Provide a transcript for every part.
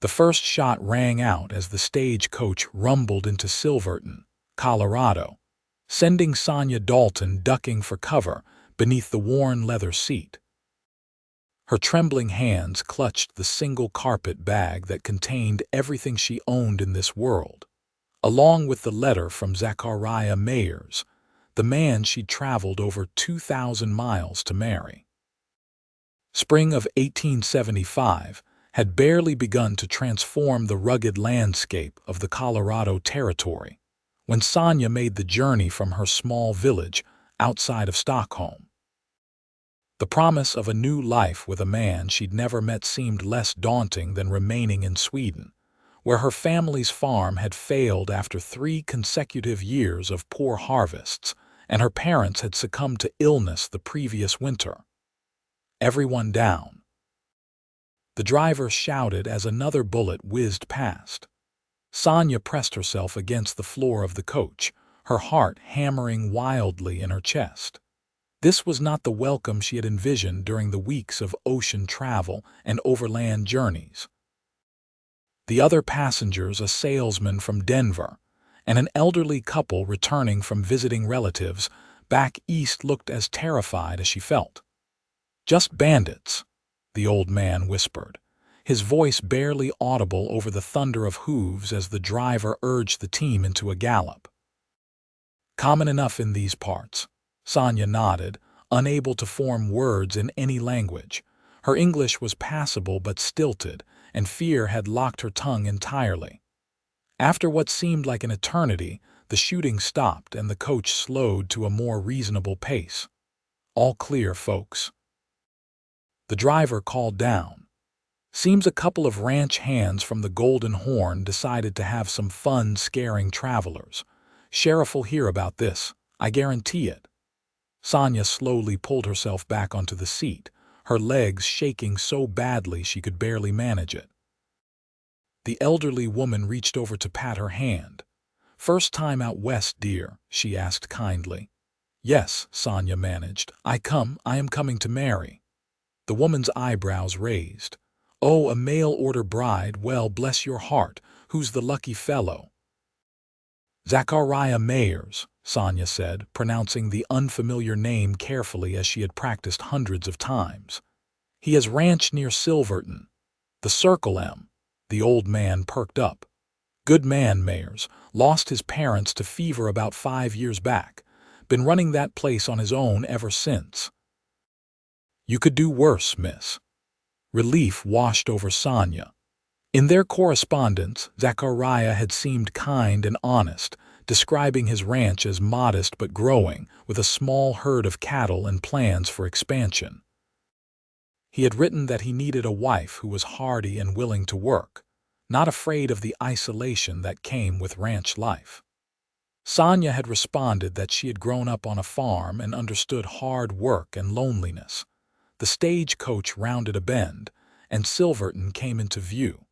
The first shot rang out as the stagecoach rumbled into Silverton, Colorado, sending Sonja Dalton ducking for cover beneath the worn leather seat. Her trembling hands clutched the single carpet bag that contained everything she owned in this world, along with the letter from Zachariah Meyers, the man she'd traveled over 2,000 miles to marry. Spring of 1875 had barely begun to transform the rugged landscape of the Colorado Territory when Sonja made the journey from her small village outside of Stockholm. The promise of a new life with a man she'd never met seemed less daunting than remaining in Sweden, where her family's farm had failed after 3 consecutive years of poor harvests, and her parents had succumbed to illness the previous winter. "Everyone down!" The driver shouted as another bullet whizzed past. Sonja pressed herself against the floor of the coach, her heart hammering wildly in her chest. This was not the welcome she had envisioned during the weeks of ocean travel and overland journeys. The other passengers, a salesman from Denver and an elderly couple returning from visiting relatives back east, looked as terrified as she felt. "Just bandits," the old man whispered, his voice barely audible over the thunder of hooves as the driver urged the team into a gallop. "Common enough in these parts," Sonja nodded, unable to form words in any language. Her English was passable but stilted, and fear had locked her tongue entirely. After what seemed like an eternity, the shooting stopped and the coach slowed to a more reasonable pace. "All clear, folks." The driver called down. "Seems a couple of ranch hands from the Golden Horn decided to have some fun scaring travelers. Sheriff will hear about this, I guarantee it." Sonja slowly pulled herself back onto the seat, her legs shaking so badly she could barely manage it. The elderly woman reached over to pat her hand. "First time out west, dear?" she asked kindly. "Yes," Sonja managed. I am coming to marry." The woman's eyebrows raised. "Oh, a mail-order bride, well, bless your heart. Who's the lucky fellow?" "Zachariah Meyers," Sonja said, pronouncing the unfamiliar name carefully as she had practiced hundreds of times. "He has ranch near Silverton. The Circle M." The old man perked up. "Good man, Meyers. Lost his parents to fever about 5 years back. Been running that place on his own ever since." "You could do worse, miss." Relief washed over Sonja. In their correspondence, Zachariah had seemed kind and honest, describing his ranch as modest but growing, with a small herd of cattle and plans for expansion. He had written that he needed a wife who was hardy and willing to work, not afraid of the isolation that came with ranch life. Sonja had responded that she had grown up on a farm and understood hard work and loneliness. The stagecoach rounded a bend, and Silverton came into view.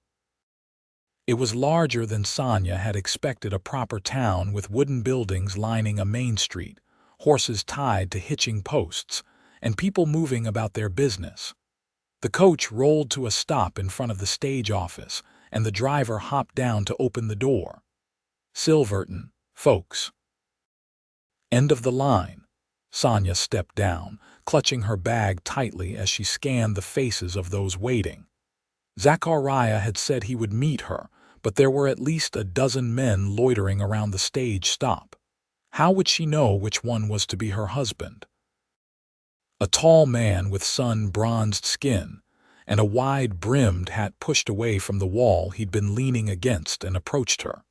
It was larger than Sonja had expected, a proper town with wooden buildings lining a main street, horses tied to hitching posts, and people moving about their business. The coach rolled to a stop in front of the stage office, and the driver hopped down to open the door. "Silverton, folks." "End of the line." Sonja stepped down, clutching her bag tightly as she scanned the faces of those waiting. Zachariah had said he would meet her, but there were at least a dozen men loitering around the stage stop. How would she know which one was to be her husband? A tall man with sun-bronzed skin and a wide-brimmed hat pushed away from the wall he'd been leaning against and approached her.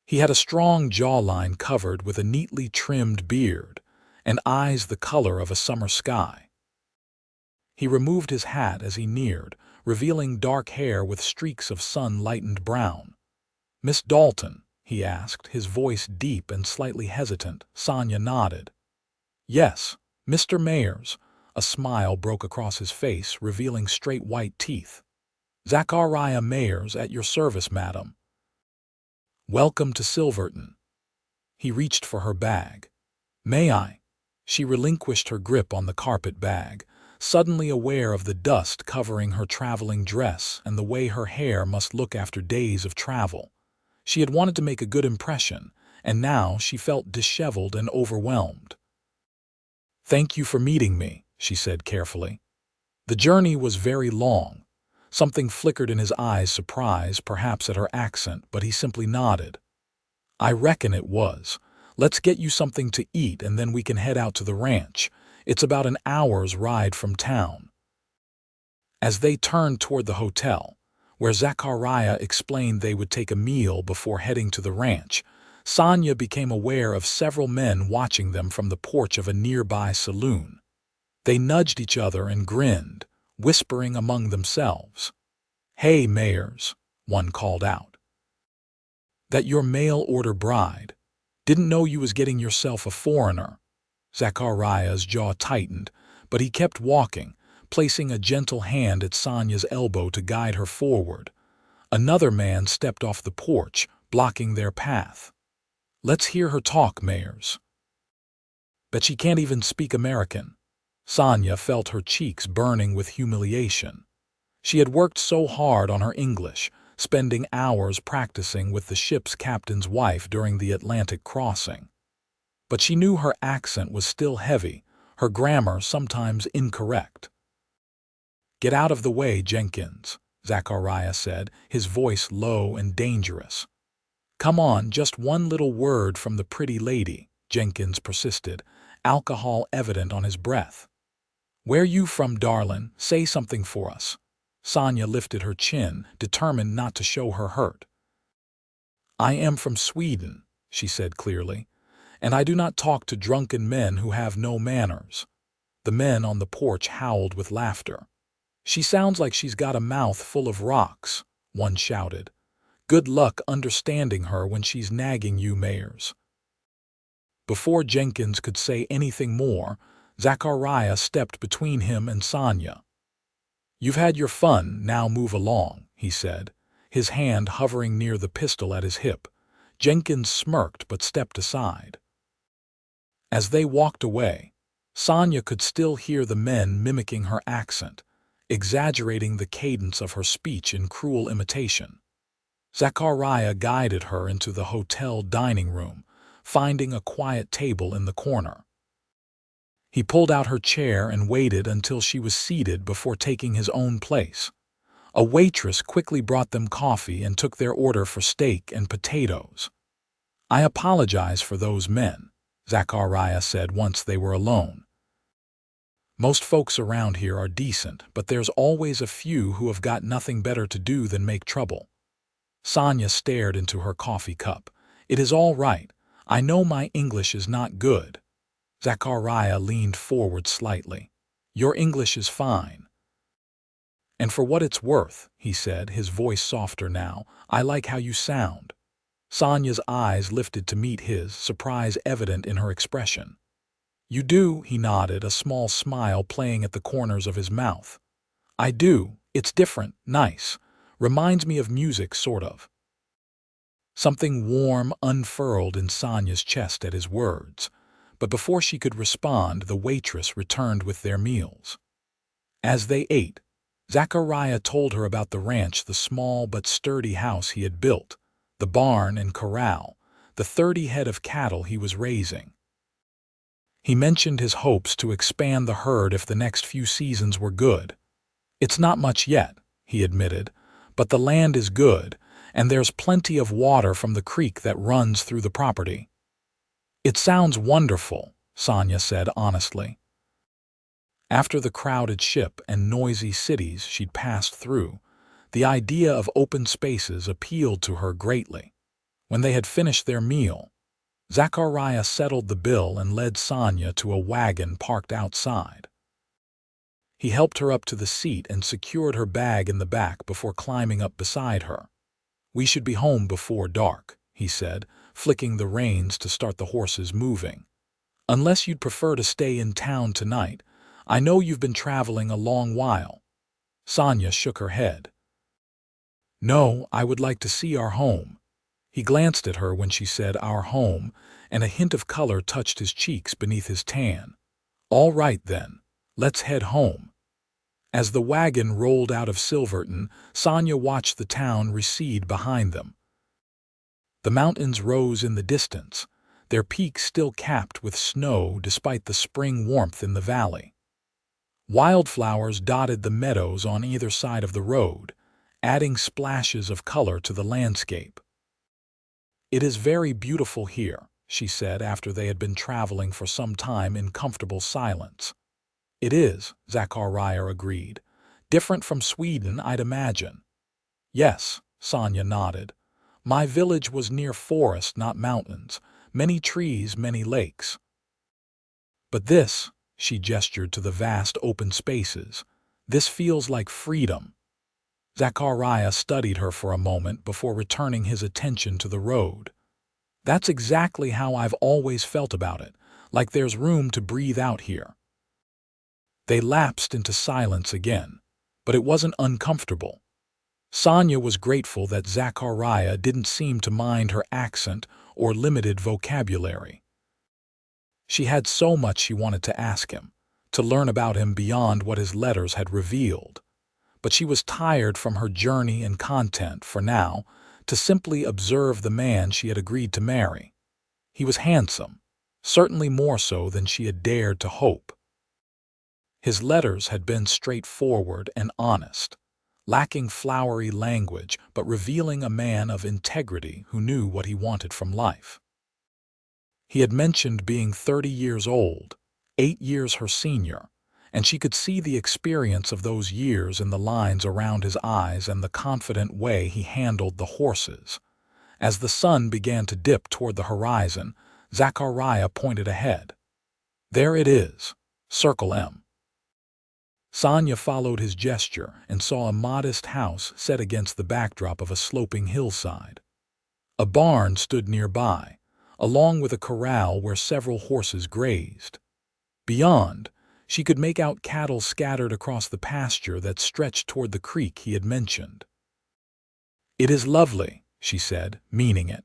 He had a strong jawline covered with a neatly trimmed beard and eyes the color of a summer sky. He removed his hat as he neared, revealing dark hair with streaks of sun-lightened brown. "Miss Dalton?" he asked, his voice deep and slightly hesitant. Sonja nodded. "Yes, Mr. Meyers." A smile broke across his face, revealing straight white teeth. "Zachariah Meyers, at your service, madam." "Welcome to Silverton." He reached for her bag. "May I?" She relinquished her grip on the carpet bag, suddenly aware of the dust covering her traveling dress and the way her hair must look after days of travel. She had wanted to make a good impression, and now she felt disheveled and overwhelmed. "Thank you for meeting me," she said carefully. The journey was very long. Something flickered in his eyes, surprise, perhaps at her accent, but he simply nodded. "I reckon it was. Let's get you something to eat and then we can head out to the ranch. It's about an hour's ride from town." As they turned toward the hotel, where Zachariah explained they would take a meal before heading to the ranch, Sonja became aware of several men watching them from the porch of a nearby saloon. They nudged each other and grinned, whispering among themselves. "Hey, Meyers," one called out. "That your mail-order bride? Didn't know you was getting yourself a foreigner." Zachariah's jaw tightened, but he kept walking, placing a gentle hand at Sonja's elbow to guide her forward. Another man stepped off the porch, blocking their path. "Let's hear her talk, Meyers." "Bet she can't even speak American." Sonja felt her cheeks burning with humiliation. She had worked so hard on her English, spending hours practicing with the ship's captain's wife during the Atlantic crossing. But she knew her accent was still heavy, her grammar sometimes incorrect. "Get out of the way, Jenkins," Zachariah said, his voice low and dangerous. "Come on, just one little word from the pretty lady," Jenkins persisted, alcohol evident on his breath. "Where you from, darlin'? Say something for us." Sonja lifted her chin, determined not to show her hurt. "I am from Sweden," she said clearly, "and I do not talk to drunken men who have no manners." The men on the porch howled with laughter. "She sounds like she's got a mouth full of rocks," one shouted. "Good luck understanding her when she's nagging you, Meyers." Before Jenkins could say anything more, Zachariah stepped between him and Sonja. "You've had your fun, now move along," he said, his hand hovering near the pistol at his hip. Jenkins smirked but stepped aside. As they walked away, Sonja could still hear the men mimicking her accent, exaggerating the cadence of her speech in cruel imitation. Zachariah guided her into the hotel dining room, finding a quiet table in the corner. He pulled out her chair and waited until she was seated before taking his own place. A waitress quickly brought them coffee and took their order for steak and potatoes. "I apologize for those men," Zachariah said once they were alone. "Most folks around here are decent, but there's always a few who have got nothing better to do than make trouble." Sonja stared into her coffee cup. "It is all right. I know my English is not good." Zachariah leaned forward slightly. "Your English is fine." "And for what it's worth," he said, his voice softer now, "I like how you sound." Sonja's eyes lifted to meet his, surprise evident in her expression. "You do," he nodded, a small smile playing at the corners of his mouth. "I do. It's different, nice. Reminds me of music, sort of." Something warm unfurled in Sonja's chest at his words, but before she could respond, the waitress returned with their meals. As they ate, Zachariah told her about the ranch, the small but sturdy house he had built, the barn and corral, the 30 head of cattle he was raising. He mentioned his hopes to expand the herd if the next few seasons were good. "It's not much yet," he admitted, "but the land is good, and there's plenty of water from the creek that runs through the property." "It sounds wonderful," Sonja said honestly. After the crowded ship and noisy cities she'd passed through, the idea of open spaces appealed to her greatly. When they had finished their meal, Zachariah settled the bill and led Sonja to a wagon parked outside. He helped her up to the seat and secured her bag in the back before climbing up beside her. "We should be home before dark," he said, flicking the reins to start the horses moving. "Unless you'd prefer to stay in town tonight. I know you've been traveling a long while." Sonja shook her head. "No, I would like to see our home." He glanced at her when she said "our home," and a hint of color touched his cheeks beneath his tan. "All right then, let's head home," As the wagon rolled out of Silverton, Sonja watched the town recede behind them. The mountains rose in the distance, their peaks still capped with snow despite the spring warmth in the valley. Wildflowers dotted the meadows on either side of the road, adding splashes of color to the landscape. "It is very beautiful here," she said after they had been traveling for some time in comfortable silence. "It is," Zachariah agreed. "Different from Sweden, I'd imagine." "Yes," Sonja nodded. "My village was near forest, not mountains. Many trees, many lakes. But this," she gestured to the vast open spaces, "this feels like freedom." Zachariah studied her for a moment before returning his attention to the road. "That's exactly how I've always felt about it, like there's room to breathe out here." They lapsed into silence again, but it wasn't uncomfortable. Sonja was grateful that Zachariah didn't seem to mind her accent or limited vocabulary. She had so much she wanted to ask him, to learn about him beyond what his letters had revealed. But she was tired from her journey and content for now to simply observe the man she had agreed to marry. He was handsome, certainly more so than she had dared to hope. His letters had been straightforward and honest, lacking flowery language but revealing a man of integrity who knew what he wanted from life. He had mentioned being 30 years old, 8 years her senior, and she could see the experience of those years in the lines around his eyes and the confident way he handled the horses. As the sun began to dip toward the horizon, Zachariah pointed ahead. "There it is, Circle M." Sonja followed his gesture and saw a modest house set against the backdrop of a sloping hillside. A barn stood nearby, along with a corral where several horses grazed. Beyond, she could make out cattle scattered across the pasture that stretched toward the creek he had mentioned. "It is lovely," she said, meaning it.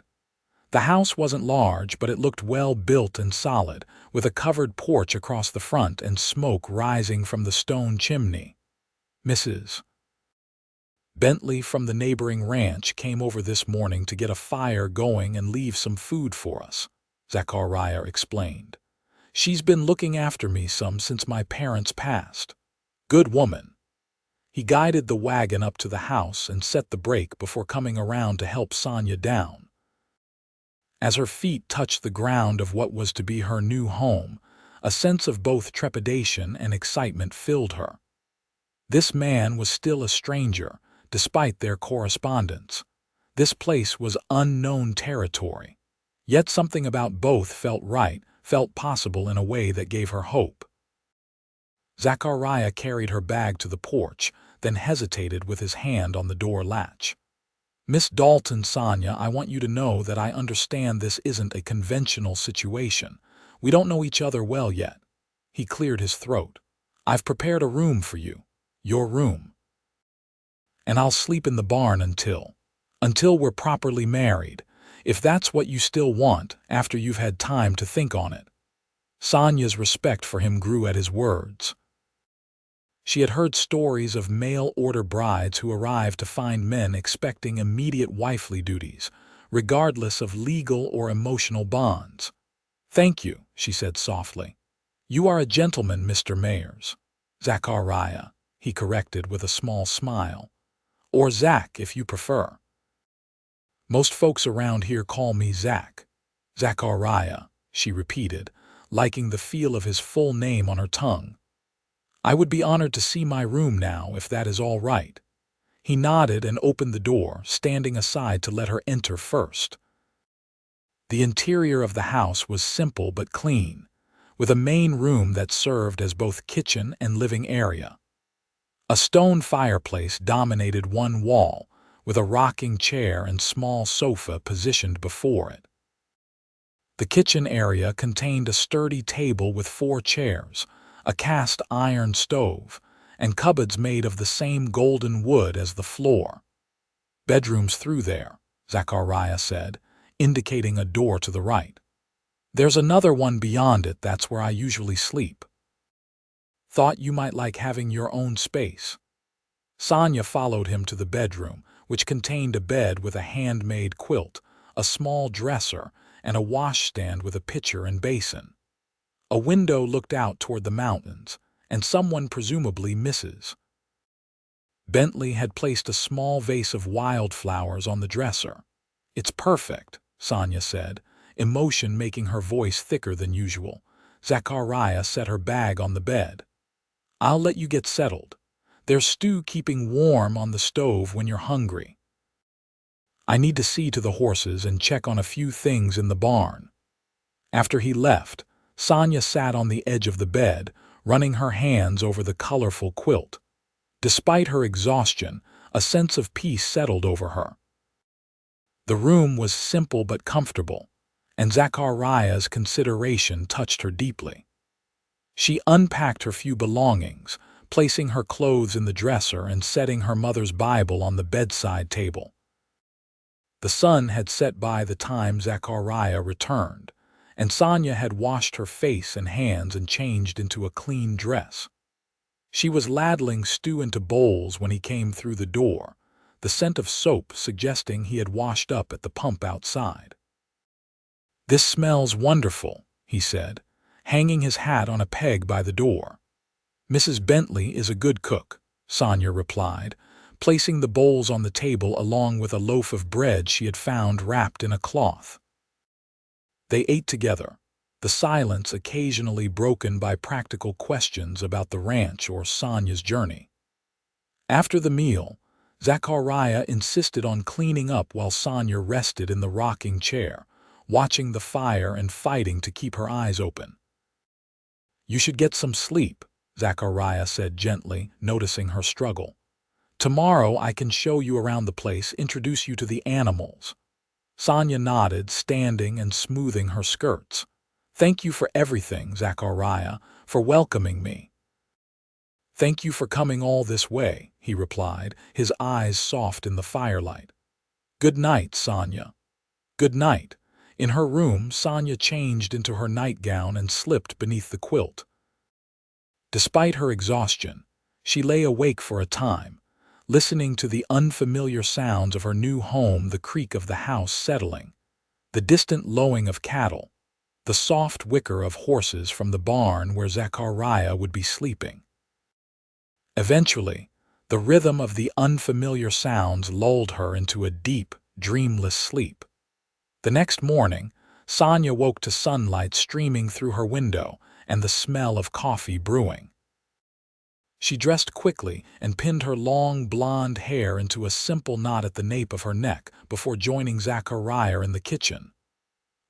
The house wasn't large, but it looked well built and solid, with a covered porch across the front and smoke rising from the stone chimney. "Mrs. Bentley from the neighboring ranch came over this morning to get a fire going and leave some food for us," Zachariah explained. "She's been looking after me some since my parents passed. Good woman." He guided the wagon up to the house and set the brake before coming around to help Sonja down. As her feet touched the ground of what was to be her new home, a sense of both trepidation and excitement filled her. This man was still a stranger, despite their correspondence. This place was unknown territory. Yet something about both felt right, felt possible in a way that gave her hope. Zachariah carried her bag to the porch, then hesitated with his hand on the door latch. "Miss Dalton, Sonja, I want you to know that I understand this isn't a conventional situation. We don't know each other well yet." He cleared his throat. "I've prepared a room for you. Your room. And I'll sleep in the barn until we're properly married, if that's what you still want after you've had time to think on it." Sonja's respect for him grew at his words. She had heard stories of mail-order brides who arrived to find men expecting immediate wifely duties, regardless of legal or emotional bonds. "Thank you," she said softly. "You are a gentleman, Mr. Meyers." "Zachariah," he corrected with a small smile. "Or Zach, if you prefer." "Most folks around here call me Zach." "Zachariah," she repeated, liking the feel of his full name on her tongue. "I would be honored to see my room now, if that is all right." He nodded and opened the door, standing aside to let her enter first. The interior of the house was simple but clean, with a main room that served as both kitchen and living area. A stone fireplace dominated one wall, with a rocking chair and small sofa positioned before it. The kitchen area contained a sturdy table with 4 chairs, a cast iron stove, and cupboards made of the same golden wood as the floor. "Bedrooms through there," Zachariah said, indicating a door to the right. "There's another one beyond it, that's where I usually sleep." Thought you might like having your own space." Sonja followed him to the bedroom, which contained a bed with a handmade quilt, a small dresser, and a washstand with a pitcher and basin. A window looked out toward the mountains, and someone, presumably Mrs. Bentley, had placed a small vase of wildflowers on the dresser. "It's perfect," Sonja said, emotion making her voice thicker than usual. Zachariah set her bag on the bed. "I'll let you get settled. There's stew keeping warm on the stove when you're hungry. I need to see to the horses and check on a few things in the barn." After he left, Sonja sat on the edge of the bed, running her hands over the colorful quilt. Despite her exhaustion, a sense of peace settled over her. The room was simple but comfortable, and Zachariah's consideration touched her deeply. She unpacked her few belongings, placing her clothes in the dresser and setting her mother's Bible on the bedside table. The sun had set by the time Zachariah returned, and Sonja had washed her face and hands and changed into a clean dress. She was ladling stew into bowls when he came through the door, the scent of soap suggesting he had washed up at the pump outside. "This smells wonderful," he said, hanging his hat on a peg by the door. "Mrs. Bentley is a good cook," Sonja replied, placing the bowls on the table along with a loaf of bread she had found wrapped in a cloth. They ate together, the silence occasionally broken by practical questions about the ranch or Sonja's journey. After the meal, Zachariah insisted on cleaning up while Sonja rested in the rocking chair, watching the fire and fighting to keep her eyes open. "You should get some sleep," Zachariah said gently, noticing her struggle. "Tomorrow I can show you around the place, introduce you to the animals." Sonja nodded, standing and smoothing her skirts. "Thank you for everything, Zachariah, for welcoming me." "Thank you for coming all this way," he replied, his eyes soft in the firelight. "Good night, Sonja." "Good night." In her room, Sonja changed into her nightgown and slipped beneath the quilt. Despite her exhaustion, she lay awake for a time, listening to the unfamiliar sounds of her new home, the creak of the house settling, the distant lowing of cattle, the soft whicker of horses from the barn where Zachariah would be sleeping. Eventually, the rhythm of the unfamiliar sounds lulled her into a deep, dreamless sleep. The next morning, Sonja woke to sunlight streaming through her window and the smell of coffee brewing. She dressed quickly and pinned her long blonde hair into a simple knot at the nape of her neck before joining Zachariah in the kitchen.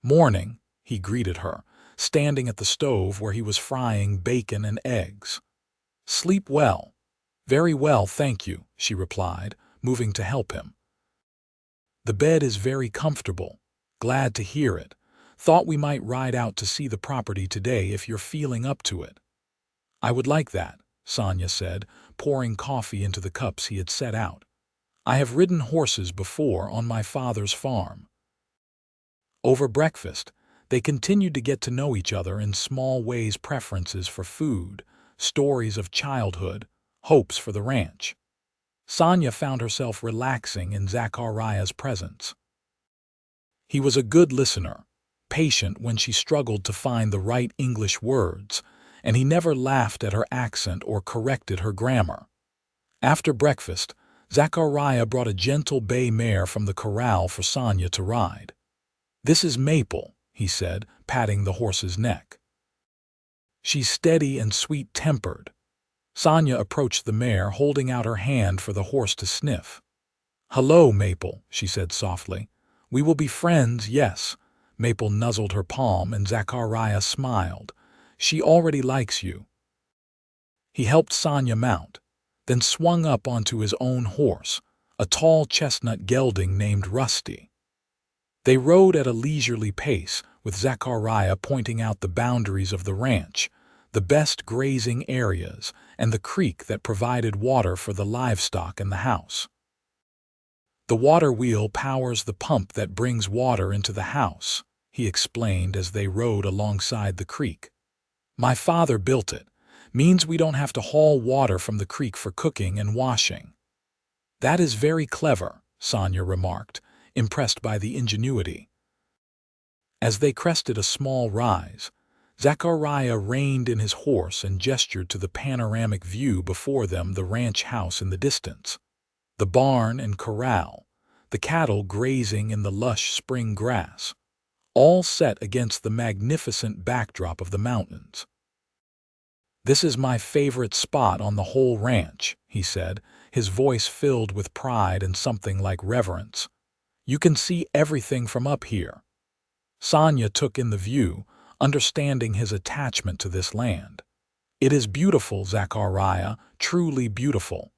"Morning," he greeted her, standing at the stove where he was frying bacon and eggs. "Sleep well." "Very well, thank you," she replied, moving to help him. "The bed is very comfortable. Glad to hear it. Thought we might ride out to see the property today if you're feeling up to it." "I would like that," Sonja said, pouring coffee into the cups he had set out. "I have ridden horses before on my father's farm." Over breakfast, they continued to get to know each other in small ways: preferences for food, stories of childhood, hopes for the ranch. Sonja found herself relaxing in Zachariah's presence. He was a good listener, patient when she struggled to find the right English words, and he never laughed at her accent or corrected her grammar. After breakfast, Zachariah brought a gentle bay mare from the corral for Sonja to ride. "This is Maple," he said, patting the horse's neck. "She's steady and sweet-tempered." Sonja approached the mare, holding out her hand for the horse to sniff. "Hello, Maple," she said softly. "We will be friends, yes." Maple nuzzled her palm, and Zachariah smiled. "She already likes you." He helped Sonja mount, then swung up onto his own horse, a tall chestnut gelding named Rusty. They rode at a leisurely pace, with Zachariah pointing out the boundaries of the ranch, the best grazing areas, and the creek that provided water for the livestock and the house. "The water wheel powers the pump that brings water into the house," he explained as they rode alongside the creek. "My father built it, Means we don't have to haul water from the creek for cooking and washing." "That is very clever," Sonja remarked, impressed by the ingenuity. As they crested a small rise, Zachariah reined in his horse and gestured to the panoramic view before them, the ranch house in the distance, the barn and corral, the cattle grazing in the lush spring grass, all set against the magnificent backdrop of the mountains. "This is my favorite spot on the whole ranch," he said, his voice filled with pride and something like reverence. "You can see everything from up here." Sonja took in the view, understanding his attachment to this land. "It is beautiful, Zachariah, truly beautiful."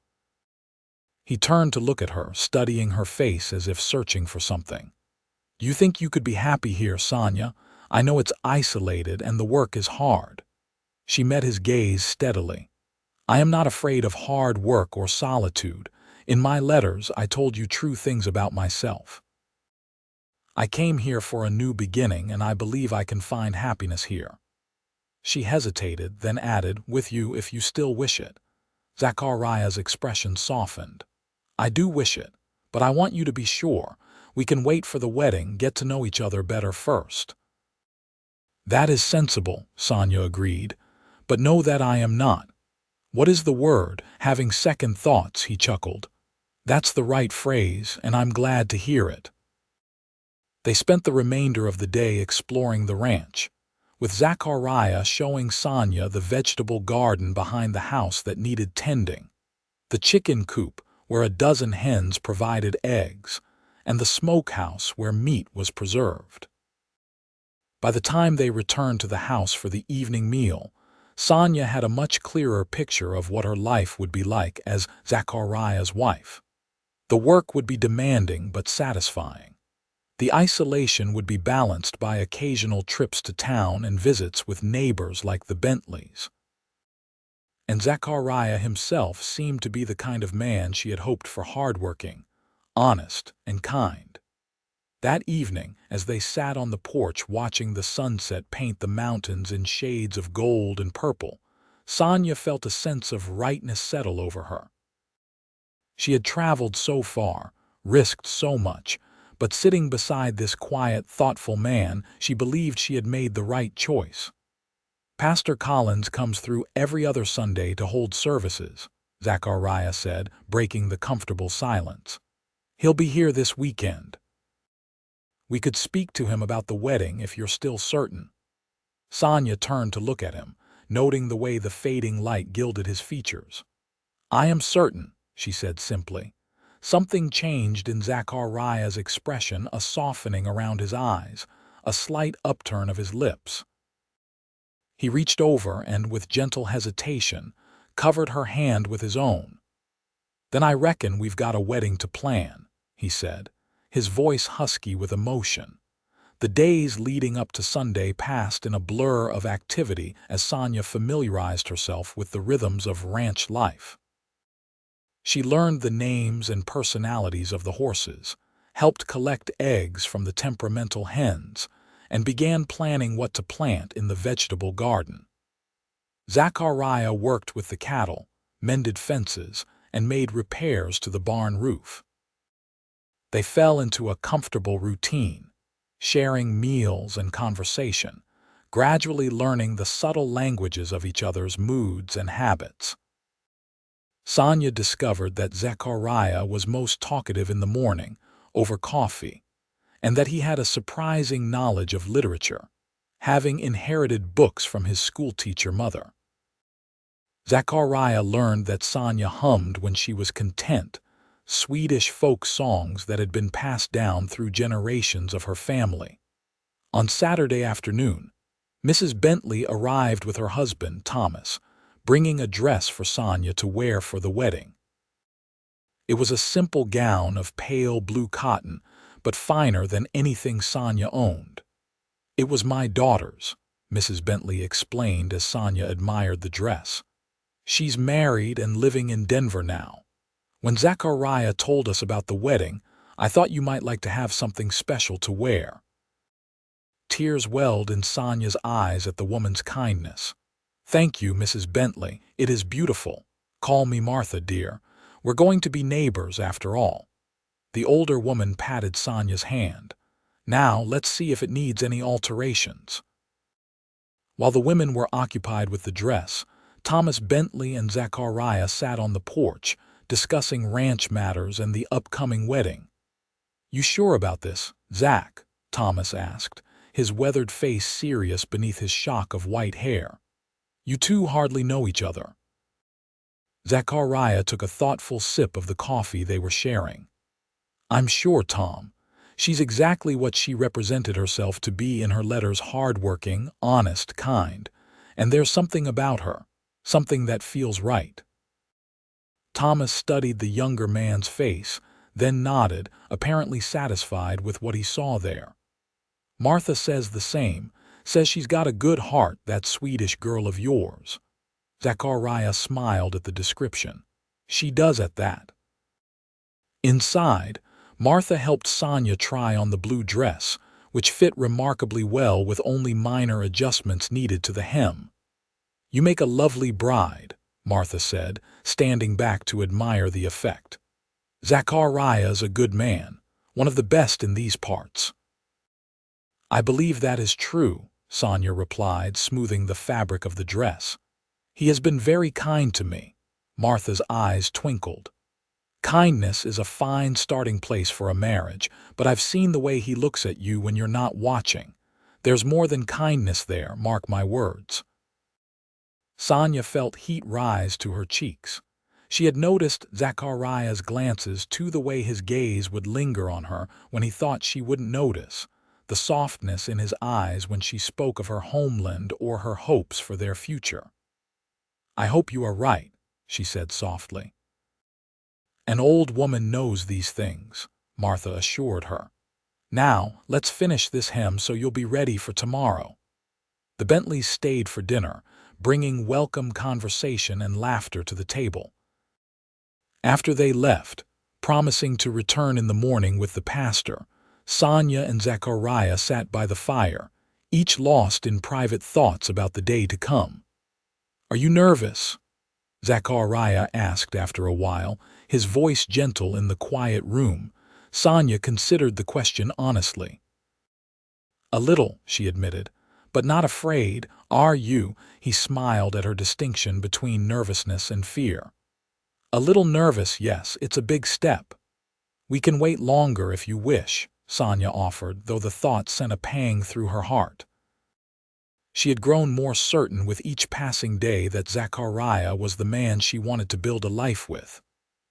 He turned to look at her, studying her face as if searching for something. "Do you think you could be happy here, Sonja? I know it's isolated and the work is hard." She met his gaze steadily. "I am not afraid of hard work or solitude. In my letters, I told you true things about myself. I came here for a new beginning, and I believe I can find happiness here." She hesitated, then added, "With you if you still wish it." Zachariah's expression softened. "I do wish it, but I want you to be sure. We can wait for the wedding, get to know each other better first." "That is sensible," Sonja agreed, "but know that I am not. What is the word? Having second thoughts," he chuckled. "That's the right phrase, and I'm glad to hear it." They spent the remainder of the day exploring the ranch, with Zachariah showing Sonja the vegetable garden behind the house that needed tending, the chicken coop where a dozen hens provided eggs, and the smokehouse where meat was preserved. By the time they returned to the house for the evening meal, Sonja had a much clearer picture of what her life would be like as Zachariah's wife. The work would be demanding but satisfying. The isolation would be balanced by occasional trips to town and visits with neighbors like the Bentleys. And Zachariah himself seemed to be the kind of man she had hoped for, hardworking, honest, and kind. That evening, as they sat on the porch watching the sunset paint the mountains in shades of gold and purple, Sonja felt a sense of rightness settle over her. She had traveled so far, risked so much, but sitting beside this quiet, thoughtful man, she believed she had made the right choice. "Pastor Collins comes through every other Sunday to hold services," Zachariah said, breaking the comfortable silence. "He'll be here this weekend. We could speak to him about the wedding if you're still certain." Sonja turned to look at him, noting the way the fading light gilded his features. "I am certain," she said simply. Something changed in Zachariah's expression, a softening around his eyes, a slight upturn of his lips. He reached over and, with gentle hesitation, covered her hand with his own. "Then I reckon we've got a wedding to plan," he said, his voice husky with emotion. The days leading up to Sunday passed in a blur of activity as Sonja familiarized herself with the rhythms of ranch life. She learned the names and personalities of the horses, helped collect eggs from the temperamental hens, and began planning what to plant in the vegetable garden. Zachariah worked with the cattle, mended fences, and made repairs to the barn roof. They fell into a comfortable routine, sharing meals and conversation, gradually learning the subtle languages of each other's moods and habits. Sonja discovered that Zachariah was most talkative in the morning, over coffee, and that he had a surprising knowledge of literature, having inherited books from his schoolteacher mother. Zachariah learned that Sonja hummed when she was content, Swedish folk songs that had been passed down through generations of her family. On Saturday afternoon, Mrs. Bentley arrived with her husband, Thomas, bringing a dress for Sonja to wear for the wedding. It was a simple gown of pale blue cotton, but finer than anything Sonja owned. "It was my daughter's," Mrs. Bentley explained as Sonja admired the dress. "She's married and living in Denver now. When Zachariah told us about the wedding, I thought you might like to have something special to wear." Tears welled in Sonja's eyes at the woman's kindness. "Thank you, Mrs. Bentley. It is beautiful. Call me Martha, dear. We're going to be neighbors after all." The older woman patted Sonja's hand. "Now, let's see if it needs any alterations." While the women were occupied with the dress, Thomas Bentley and Zachariah sat on the porch, discussing ranch matters and the upcoming wedding. "You sure about this, Zach?" Thomas asked, his weathered face serious beneath his shock of white hair. "You two hardly know each other." Zachariah took a thoughtful sip of the coffee they were sharing. "I'm sure, Tom. She's exactly what she represented herself to be in her letters: hard-working, honest, kind. And there's something about her, something that feels right." Thomas studied the younger man's face, then nodded, apparently satisfied with what he saw there. "Martha says the same, says she's got a good heart, that Swedish girl of yours." Zachariah smiled at the description. "She does at that." Inside, Martha helped Sonja try on the blue dress, which fit remarkably well with only minor adjustments needed to the hem. "You make a lovely bride," Martha said, standing back to admire the effect. "Zachariah's a good man, one of the best in these parts." "I believe that is true," Sonja replied, smoothing the fabric of the dress. "He has been very kind to me." Martha's eyes twinkled. "Kindness is a fine starting place for a marriage, but I've seen the way he looks at you when you're not watching. There's more than kindness there, mark my words." Sonja felt heat rise to her cheeks. She had noticed Zachariah's glances, too, the way his gaze would linger on her when he thought she wouldn't notice, the softness in his eyes when she spoke of her homeland or her hopes for their future. "I hope you are right," she said softly. "An old woman knows these things," Martha assured her. "Now, let's finish this hem so you'll be ready for tomorrow." The Bentleys stayed for dinner, bringing welcome conversation and laughter to the table. After they left, promising to return in the morning with the pastor, Sonja and Zachariah sat by the fire, each lost in private thoughts about the day to come. "Are you nervous?" Zachariah asked after a while, his voice gentle in the quiet room. Sonja considered the question honestly. "A little," she admitted, "but not afraid. Are you?" He smiled at her distinction between nervousness and fear. "A little nervous, yes. It's a big step." "We can wait longer if you wish," Sonja offered, though the thought sent a pang through her heart. She had grown more certain with each passing day that Zachariah was the man she wanted to build a life with.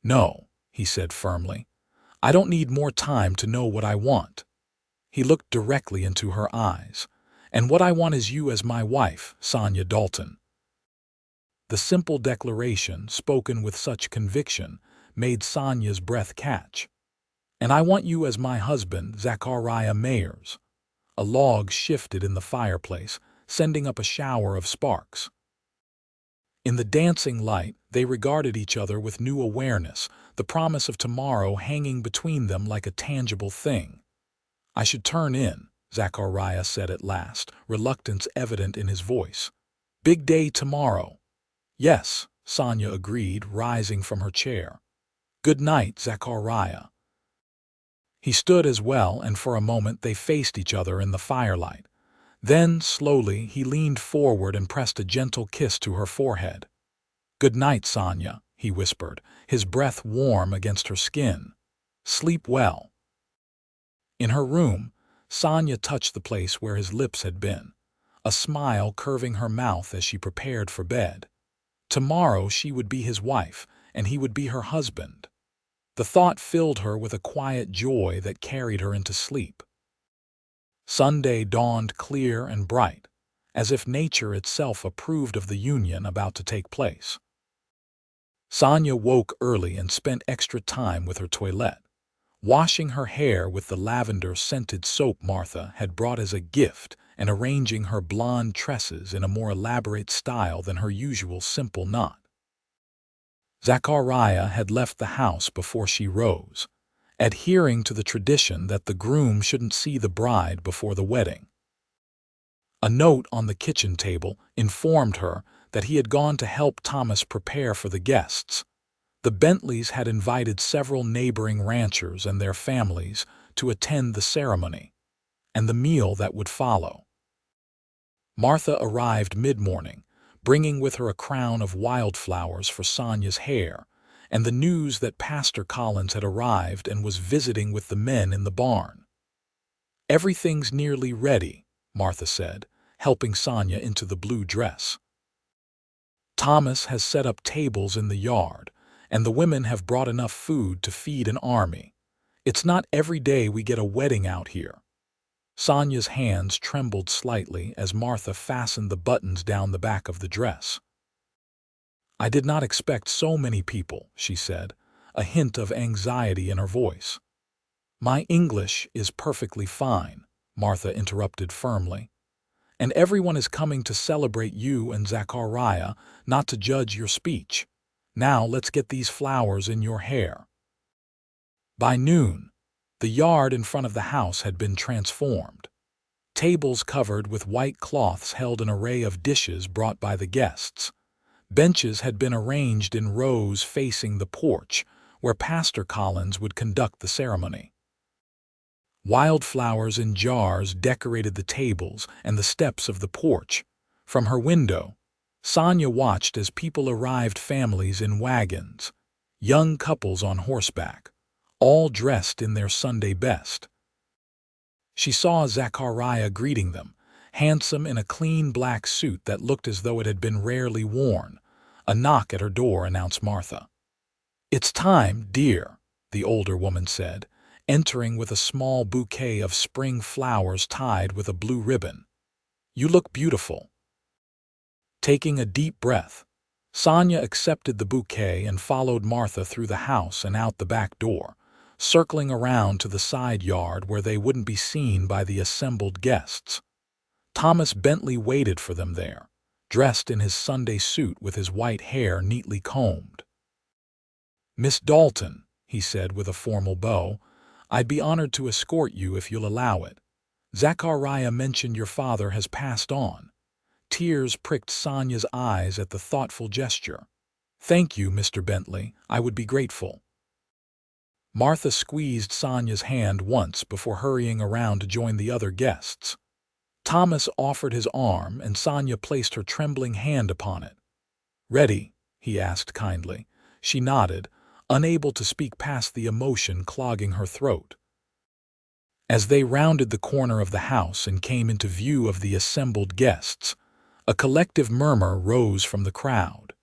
"No," he said firmly. "I don't need more time to know what I want." He looked directly into her eyes. "And what I want is you as my wife, Sonja Dalton." The simple declaration, spoken with such conviction, made Sonja's breath catch. "And I want you as my husband, Zachariah Meyers." A log shifted in the fireplace, sending up a shower of sparks. In the dancing light, they regarded each other with new awareness, the promise of tomorrow hanging between them like a tangible thing. "I should turn in," Zachariah said at last, reluctance evident in his voice. "Big day tomorrow." "Yes," Sonja agreed, rising from her chair. "Good night, Zachariah." He stood as well, and for a moment they faced each other in the firelight. Then, slowly, he leaned forward and pressed a gentle kiss to her forehead. "Good night, Sonja," he whispered, his breath warm against her skin. "Sleep well." In her room, Sonja touched the place where his lips had been, a smile curving her mouth as she prepared for bed. Tomorrow she would be his wife, and he would be her husband. The thought filled her with a quiet joy that carried her into sleep. Sunday dawned clear and bright, as if nature itself approved of the union about to take place. Sonja woke early and spent extra time with her toilette, washing her hair with the lavender-scented soap Martha had brought as a gift and arranging her blonde tresses in a more elaborate style than her usual simple knot. Zachariah had left the house before she rose, adhering to the tradition that the groom shouldn't see the bride before the wedding. A note on the kitchen table informed her that he had gone to help Thomas prepare for the guests. The Bentleys had invited several neighboring ranchers and their families to attend the ceremony and the meal that would follow. Martha arrived mid-morning, bringing with her a crown of wildflowers for Sonja's hair, and the news that Pastor Collins had arrived and was visiting with the men in the barn. "Everything's nearly ready," Martha said, helping Sonja into the blue dress. "Thomas has set up tables in the yard, and the women have brought enough food to feed an army. It's not every day we get a wedding out here." Sonja's hands trembled slightly as Martha fastened the buttons down the back of the dress. "I did not expect so many people," she said, a hint of anxiety in her voice. "My English is perfectly fine," Martha interrupted firmly. "And everyone is coming to celebrate you and Zachariah, not to judge your speech. Now let's get these flowers in your hair." By noon, the yard in front of the house had been transformed. Tables covered with white cloths held an array of dishes brought by the guests. Benches had been arranged in rows facing the porch, where Pastor Collins would conduct the ceremony. Wildflowers in jars decorated the tables and the steps of the porch. From her window, Sonja watched as people arrived, families in wagons, young couples on horseback, all dressed in their Sunday best. She saw Zachariah greeting them, handsome in a clean black suit that looked as though it had been rarely worn. A knock at her door announced Martha. "It's time, dear," the older woman said, entering with a small bouquet of spring flowers tied with a blue ribbon. "You look beautiful." Taking a deep breath, Sonja accepted the bouquet and followed Martha through the house and out the back door, circling around to the side yard where they wouldn't be seen by the assembled guests. Thomas Bentley waited for them there, dressed in his Sunday suit with his white hair neatly combed. "Miss Dalton," he said with a formal bow, "I'd be honored to escort you if you'll allow it. Zachariah mentioned your father has passed on." Tears pricked Sonja's eyes at the thoughtful gesture. "Thank you, Mr. Bentley. I would be grateful." Martha squeezed Sonja's hand once before hurrying around to join the other guests. Thomas offered his arm, and Sonja placed her trembling hand upon it. "Ready?" he asked kindly. She nodded, unable to speak past the emotion clogging her throat. As they rounded the corner of the house and came into view of the assembled guests, a collective murmur rose from the crowd.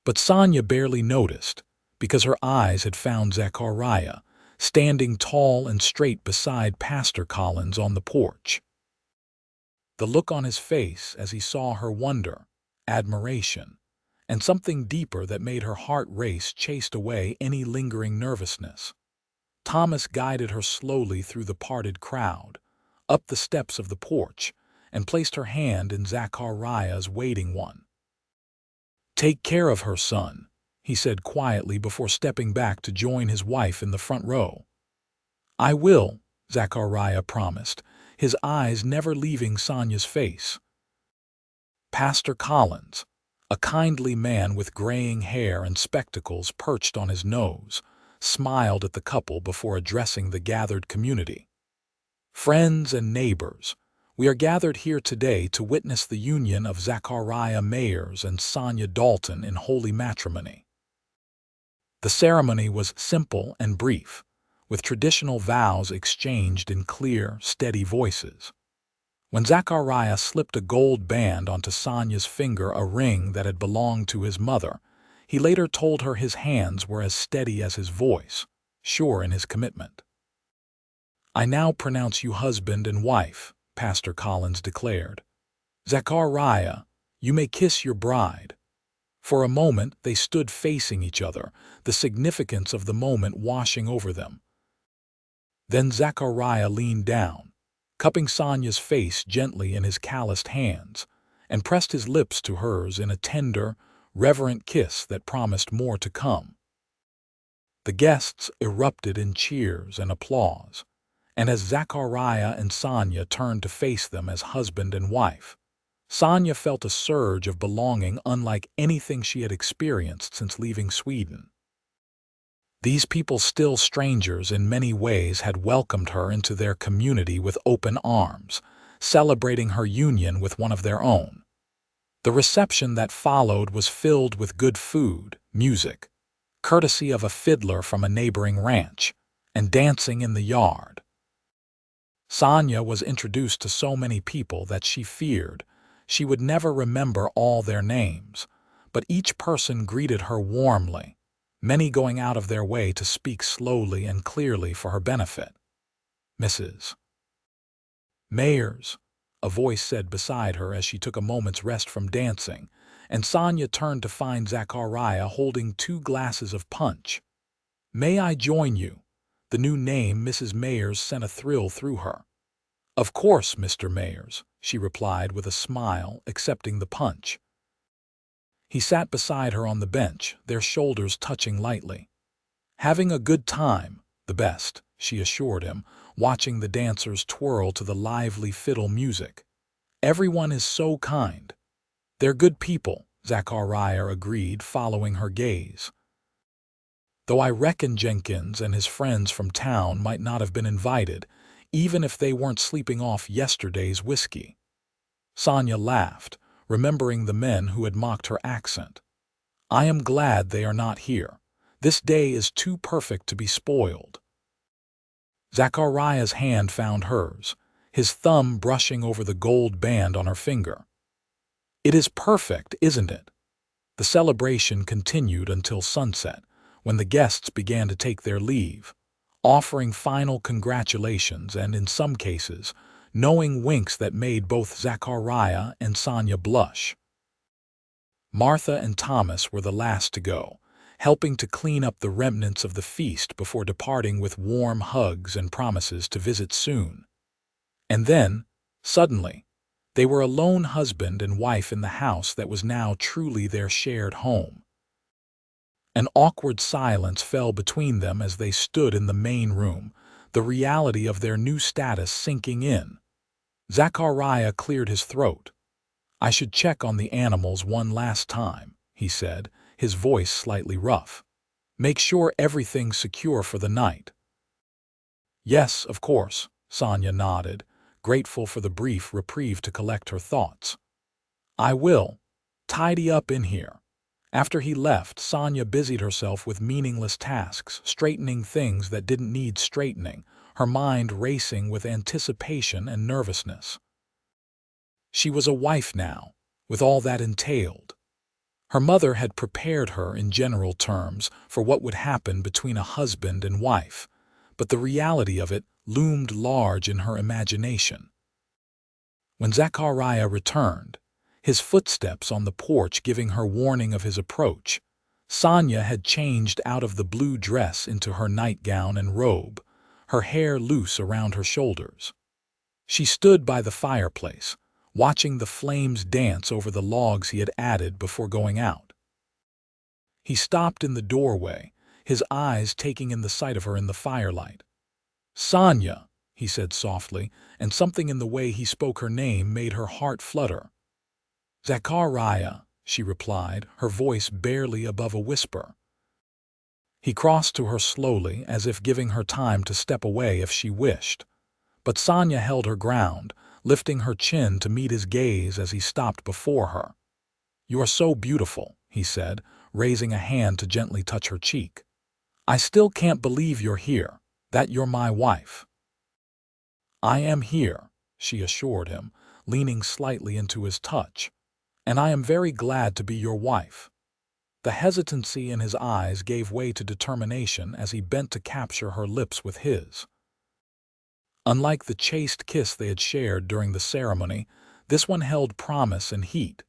But Sonja barely noticed, because her eyes had found Zachariah, standing tall and straight beside Pastor Collins on the porch. The look on his face as he saw her wonder, admiration, and something deeper that made her heart race chased away any lingering nervousness. Thomas guided her slowly through the parted crowd, up the steps of the porch, and placed her hand in Zachariah's waiting one. "Take care of her, son," he said quietly before stepping back to join his wife in the front row. "I will," Zachariah promised, his eyes never leaving Sonja's face. Pastor Collins, a kindly man with graying hair and spectacles perched on his nose, smiled at the couple before addressing the gathered community. "Friends and neighbors, we are gathered here today to witness the union of Zachariah Meyers and Sonja Dalton in holy matrimony." The ceremony was simple and brief, with traditional vows exchanged in clear, steady voices. When Zachariah slipped a gold band onto Sonja's finger, a ring that had belonged to his mother, he later told her his hands were as steady as his voice, sure in his commitment. "I now pronounce you husband and wife," Pastor Collins declared. "Zachariah, you may kiss your bride." For a moment they stood facing each other, the significance of the moment washing over them. Then Zachariah leaned down, cupping Sonja's face gently in his calloused hands, and pressed his lips to hers in a tender, reverent kiss that promised more to come. The guests erupted in cheers and applause, and as Zachariah and Sonja turned to face them as husband and wife, Sonja felt a surge of belonging unlike anything she had experienced since leaving Sweden. These people, still strangers in many ways, had welcomed her into their community with open arms, celebrating her union with one of their own. The reception that followed was filled with good food, music, courtesy of a fiddler from a neighboring ranch, and dancing in the yard. Sonja was introduced to so many people that she feared she would never remember all their names, but each person greeted her warmly, many going out of their way to speak slowly and clearly for her benefit. "Mrs. Meyers," a voice said beside her as she took a moment's rest from dancing, and Sonja turned to find Zachariah holding 2 glasses of punch. "May I join you?" The new name, Mrs. Meyers, sent a thrill through her. "Of course, Mr. Meyers," she replied with a smile, accepting the punch. He sat beside her on the bench, their shoulders touching lightly. "Having a good time, the best," she assured him, watching the dancers twirl to the lively fiddle music. "Everyone is so kind." "They're good people," Zachariah agreed, following her gaze. "Though I reckon Jenkins and his friends from town might not have been invited, even if they weren't sleeping off yesterday's whiskey." Sonja laughed, remembering the men who had mocked her accent. "I am glad they are not here. This day is too perfect to be spoiled." Zachariah's hand found hers, his thumb brushing over the gold band on her finger. "It is perfect, isn't it?" The celebration continued until sunset, when the guests began to take their leave, offering final congratulations and, in some cases, knowing winks that made both Zachariah and Sonja blush. Martha and Thomas were the last to go, helping to clean up the remnants of the feast before departing with warm hugs and promises to visit soon. And then, suddenly, they were a lone husband and wife in the house that was now truly their shared home. An awkward silence fell between them as they stood in the main room, the reality of their new status sinking in. Zachariah cleared his throat. "I should check on the animals one last time," he said, his voice slightly rough. "Make sure everything's secure for the night." "Yes, of course," Sonja nodded, grateful for the brief reprieve to collect her thoughts. "I will. Tidy up in here." After he left, Sonja busied herself with meaningless tasks, straightening things that didn't need straightening, her mind racing with anticipation and nervousness. She was a wife now, with all that entailed. Her mother had prepared her in general terms for what would happen between a husband and wife, but the reality of it loomed large in her imagination. When Zachariah returned, his footsteps on the porch giving her warning of his approach, Sonja had changed out of the blue dress into her nightgown and robe, her hair loose around her shoulders. She stood by the fireplace, watching the flames dance over the logs he had added before going out. He stopped in the doorway, his eyes taking in the sight of her in the firelight. "Sonja," he said softly, and something in the way he spoke her name made her heart flutter. "Zachariah," she replied, her voice barely above a whisper. He crossed to her slowly, as if giving her time to step away if she wished. But Sonja held her ground, lifting her chin to meet his gaze as he stopped before her. "You are so beautiful," he said, raising a hand to gently touch her cheek. "I still can't believe you're here, that you're my wife." "I am here," she assured him, leaning slightly into his touch. "And I am very glad to be your wife." The hesitancy in his eyes gave way to determination as he bent to capture her lips with his. Unlike the chaste kiss they had shared during the ceremony, this one held promise and heat,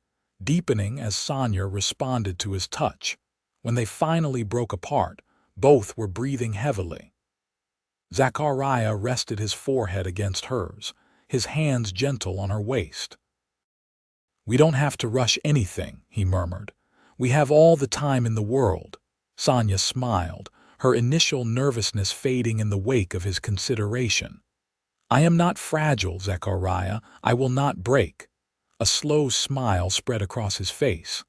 deepening as Sonja responded to his touch. When they finally broke apart, both were breathing heavily. Zachariah rested his forehead against hers, his hands gentle on her waist. "We don't have to rush anything," he murmured. "We have all the time in the world." Sonja smiled, her initial nervousness fading in the wake of his consideration. "I am not fragile, Zachariah. I will not break." A slow smile spread across his face.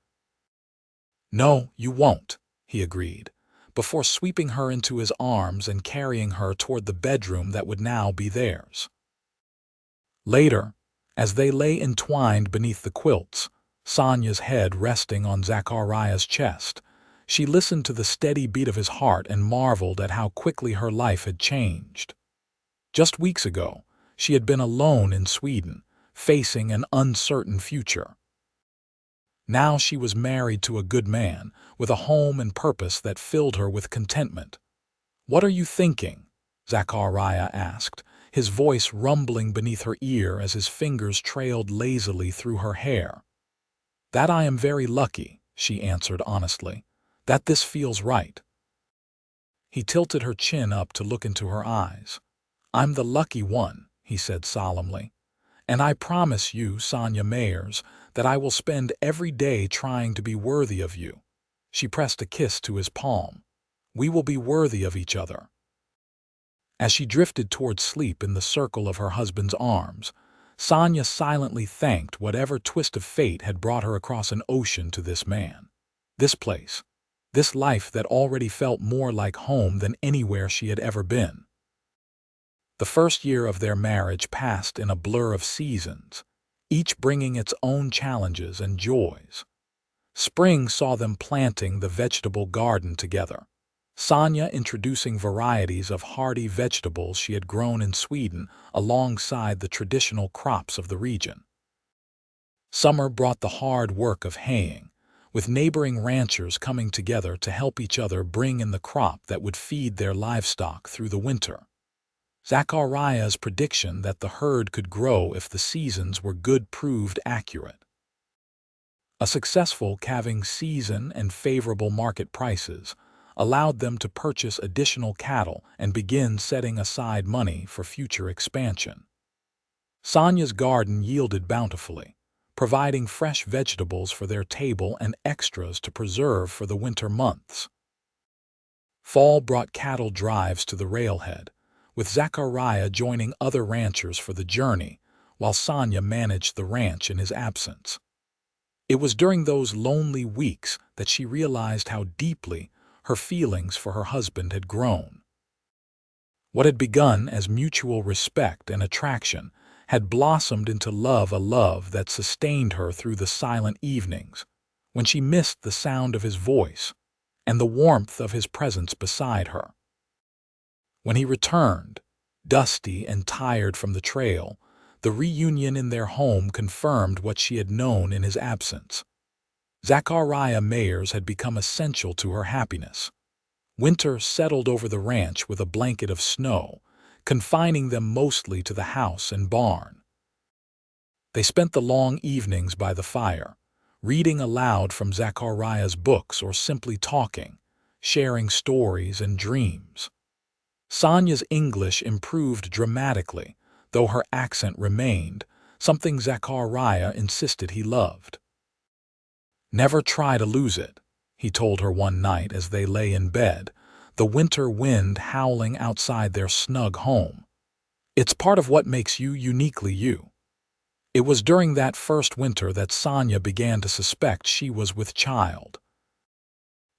"No, you won't," he agreed, before sweeping her into his arms and carrying her toward the bedroom that would now be theirs. Later, as they lay entwined beneath the quilts, Sonja's head resting on Zachariah's chest, she listened to the steady beat of his heart and marveled at how quickly her life had changed. Just weeks ago, she had been alone in Sweden, facing an uncertain future. Now she was married to a good man, with a home and purpose that filled her with contentment. "What are you thinking?" Zachariah asked, his voice rumbling beneath her ear as his fingers trailed lazily through her hair. "That I am very lucky," she answered honestly. "That this feels right." He tilted her chin up to look into her eyes. "I'm the lucky one," he said solemnly. "And I promise you, Sonja Meyers, that I will spend every day trying to be worthy of you." She pressed a kiss to his palm. "We will be worthy of each other." As she drifted toward sleep in the circle of her husband's arms, Sonja silently thanked whatever twist of fate had brought her across an ocean to this man. This place. This life that already felt more like home than anywhere she had ever been. The first year of their marriage passed in a blur of seasons, each bringing its own challenges and joys. Spring saw them planting the vegetable garden together, Sonja introducing varieties of hardy vegetables she had grown in Sweden alongside the traditional crops of the region. Summer brought the hard work of haying, with neighboring ranchers coming together to help each other bring in the crop that would feed their livestock through the winter. Zachariah's prediction that the herd could grow if the seasons were good proved accurate. A successful calving season and favorable market prices allowed them to purchase additional cattle and begin setting aside money for future expansion. Sonja's garden yielded bountifully, providing fresh vegetables for their table and extras to preserve for the winter months. Fall brought cattle drives to the railhead, with Zachariah joining other ranchers for the journey, while Sonja managed the ranch in his absence. It was during those lonely weeks that she realized how deeply her feelings for her husband had grown. What had begun as mutual respect and attraction had blossomed into love, a love that sustained her through the silent evenings, when she missed the sound of his voice and the warmth of his presence beside her. When he returned, dusty and tired from the trail, the reunion in their home confirmed what she had known in his absence. Zachariah Meyers had become essential to her happiness. Winter settled over the ranch with a blanket of snow, confining them mostly to the house and barn. They spent the long evenings by the fire, reading aloud from Zachariah's books or simply talking, sharing stories and dreams. Sonja's English improved dramatically, though her accent remained, something Zachariah insisted he loved. "Never try to lose it," he told her one night as they lay in bed, the winter wind howling outside their snug home. "It's part of what makes you uniquely you." It was during that first winter that Sonja began to suspect she was with child.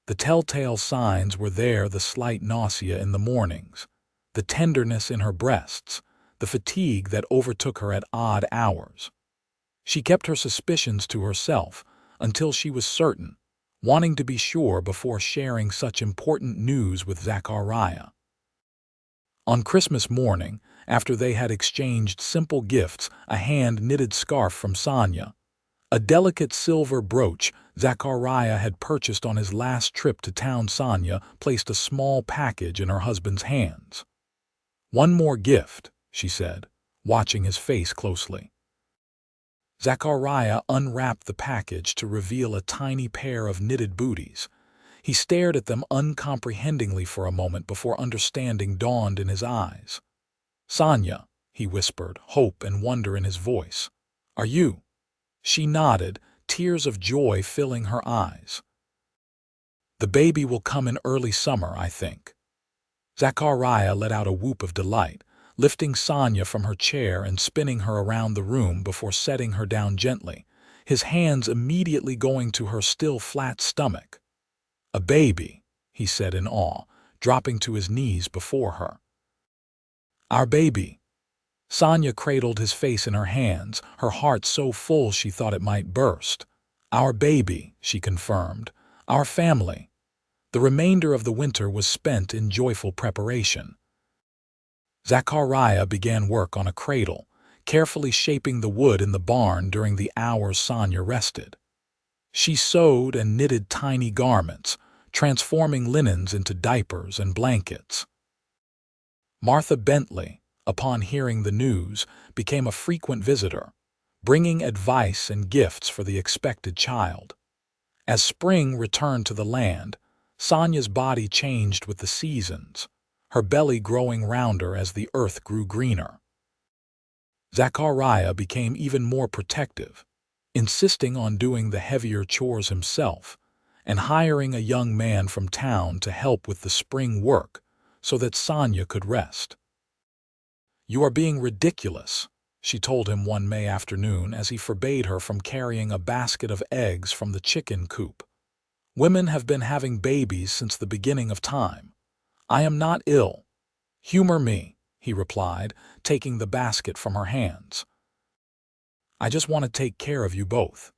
The telltale signs were there: the slight nausea in the mornings, the tenderness in her breasts, the fatigue that overtook her at odd hours. She kept her suspicions to herself until she was certain, wanting to be sure before sharing such important news with Zachariah. On Christmas morning, after they had exchanged simple gifts, a hand-knitted scarf from Sonja, a delicate silver brooch Zachariah had purchased on his last trip to town, Sonja placed a small package in her husband's hands. "One more gift," she said, watching his face closely. Zachariah unwrapped the package to reveal a tiny pair of knitted booties. He stared at them uncomprehendingly for a moment before understanding dawned in his eyes. "Sonja," he whispered, hope and wonder in his voice. "Are you?" She nodded, tears of joy filling her eyes. "The baby will come in early summer, I think." Zachariah let out a whoop of delight, lifting Sonja from her chair and spinning her around the room before setting her down gently, his hands immediately going to her still flat stomach. "A baby," he said in awe, dropping to his knees before her. "Our baby." Sonja cradled his face in her hands, her heart so full she thought it might burst. "Our baby," she confirmed. "Our family." The remainder of the winter was spent in joyful preparation. Zachariah began work on a cradle, carefully shaping the wood in the barn during the hours Sonja rested. She sewed and knitted tiny garments, transforming linens into diapers and blankets. Martha Bentley, upon hearing the news, became a frequent visitor, bringing advice and gifts for the expected child. As spring returned to the land, Sonja's body changed with the seasons, her belly growing rounder as the earth grew greener. Zachariah became even more protective, insisting on doing the heavier chores himself and hiring a young man from town to help with the spring work so that Sonja could rest. "You are being ridiculous," she told him one May afternoon as he forbade her from carrying a basket of eggs from the chicken coop. "Women have been having babies since the beginning of time. I am not ill. Humor me," he replied, taking the basket from her hands. "I just want to take care of you both."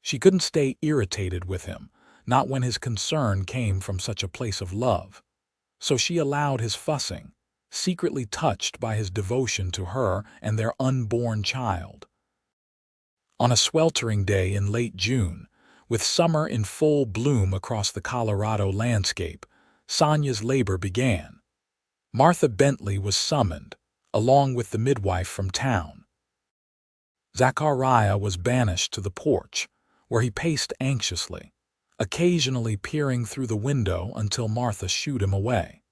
She couldn't stay irritated with him, not when his concern came from such a place of love. So she allowed his fussing, secretly touched by his devotion to her and their unborn child. On a sweltering day in late June, with summer in full bloom across the Colorado landscape, Sonja's labor began. Martha Bentley was summoned, along with the midwife from town. Zachariah was banished to the porch, where he paced anxiously, occasionally peering through the window until Martha shooed him away.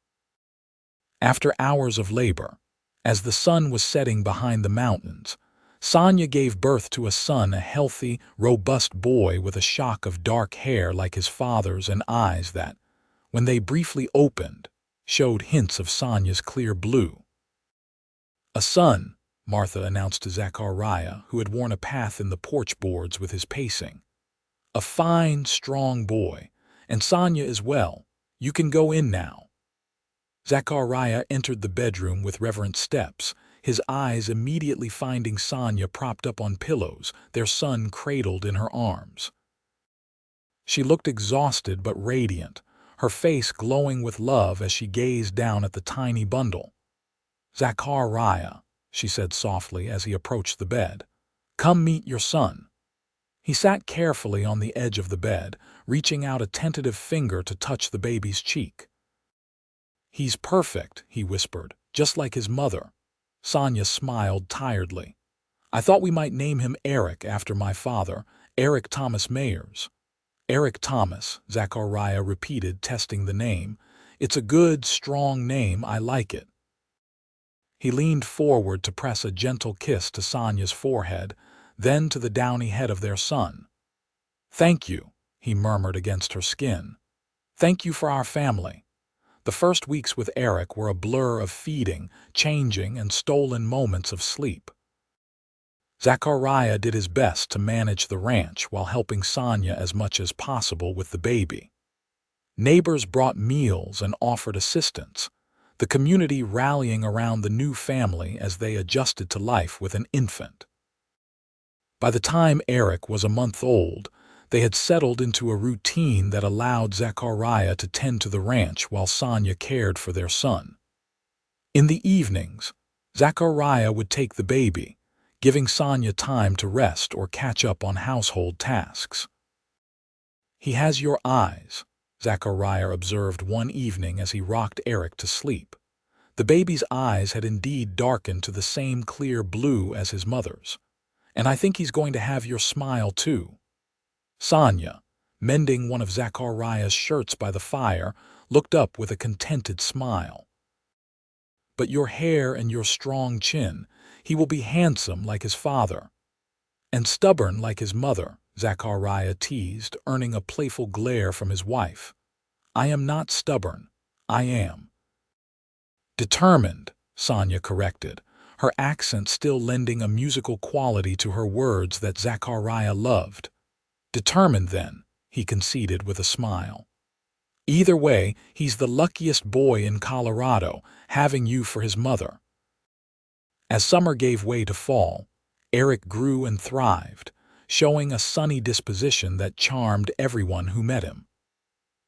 After hours of labor, as the sun was setting behind the mountains, Sonja gave birth to a son, a healthy, robust boy with a shock of dark hair like his father's and eyes that, when they briefly opened, showed hints of Sonja's clear blue. "A son," Martha announced to Zachariah, who had worn a path in the porch boards with his pacing. "A fine, strong boy, and Sonja is well. You can go in now." Zachariah entered the bedroom with reverent steps, his eyes immediately finding Sonja propped up on pillows, their son cradled in her arms. She looked exhausted but radiant, her face glowing with love as she gazed down at the tiny bundle. "Zachariah," she said softly as he approached the bed, "come meet your son." He sat carefully on the edge of the bed, reaching out a tentative finger to touch the baby's cheek. "He's perfect," he whispered, "just like his mother." Sonja smiled tiredly. "I thought we might name him Eric after my father, Eric Thomas Meyers." "Eric Thomas," Zachariah repeated, testing the name. "It's a good, strong name. I like it." He leaned forward to press a gentle kiss to Sonja's forehead, then to the downy head of their son. "Thank you," he murmured against her skin. "Thank you for our family." The first weeks with Eric were a blur of feeding, changing, and stolen moments of sleep. Zachariah did his best to manage the ranch while helping Sonja as much as possible with the baby. Neighbors brought meals and offered assistance, the community rallying around the new family as they adjusted to life with an infant. By the time Eric was a month old, they had settled into a routine that allowed Zachariah to tend to the ranch while Sonja cared for their son. In the evenings, Zachariah would take the baby, giving Sonja time to rest or catch up on household tasks. "He has your eyes," Zachariah observed one evening as he rocked Eric to sleep. The baby's eyes had indeed darkened to the same clear blue as his mother's. "And I think he's going to have your smile too." Sonja, mending one of Zachariah's shirts by the fire, looked up with a contented smile. "But your hair and your strong chin, he will be handsome like his father." "And stubborn like his mother," Zachariah teased, earning a playful glare from his wife. "I am not stubborn. I am determined," Sonja corrected, her accent still lending a musical quality to her words that Zachariah loved. Determined, then, he conceded with a smile. Either way, he's the luckiest boy in Colorado, having you for his mother. As summer gave way to fall, Eric grew and thrived, showing a sunny disposition that charmed everyone who met him.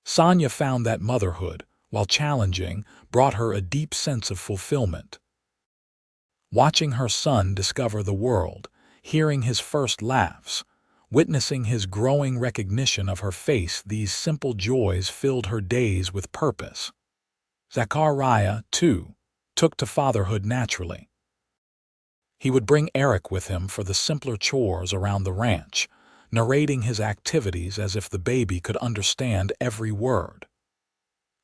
Sonja found that motherhood, while challenging, brought her a deep sense of fulfillment. Watching her son discover the world, hearing his first laughs, witnessing his growing recognition of her face, these simple joys filled her days with purpose. Zachariah, too, took to fatherhood naturally. He would bring Eric with him for the simpler chores around the ranch, narrating his activities as if the baby could understand every word.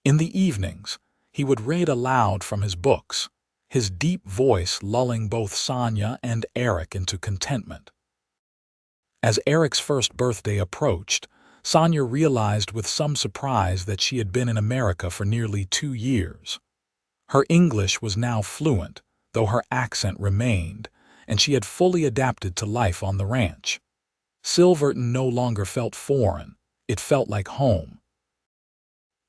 In the evenings, he would read aloud from his books, his deep voice lulling both Sonja and Eric into contentment. As Eric's first birthday approached, Sonja realized with some surprise that she had been in America for nearly 2 years. Her English was now fluent, though her accent remained, and she had fully adapted to life on the ranch. Silverton no longer felt foreign, it felt like home.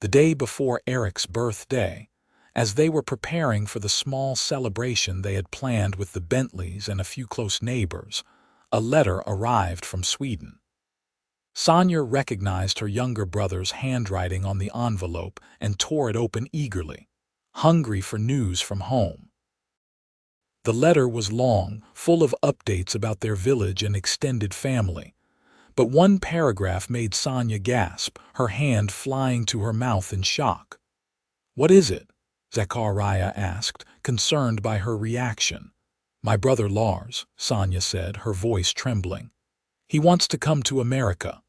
The day before Eric's birthday, as they were preparing for the small celebration they had planned with the Bentleys and a few close neighbors, a letter arrived from Sweden. Sonja recognized her younger brother's handwriting on the envelope and tore it open eagerly, hungry for news from home. The letter was long, full of updates about their village and extended family, but one paragraph made Sonja gasp, her hand flying to her mouth in shock. "What is it?" Zachariah asked, concerned by her reaction. "My brother Lars," Sonja said, her voice trembling. "He wants to come to America.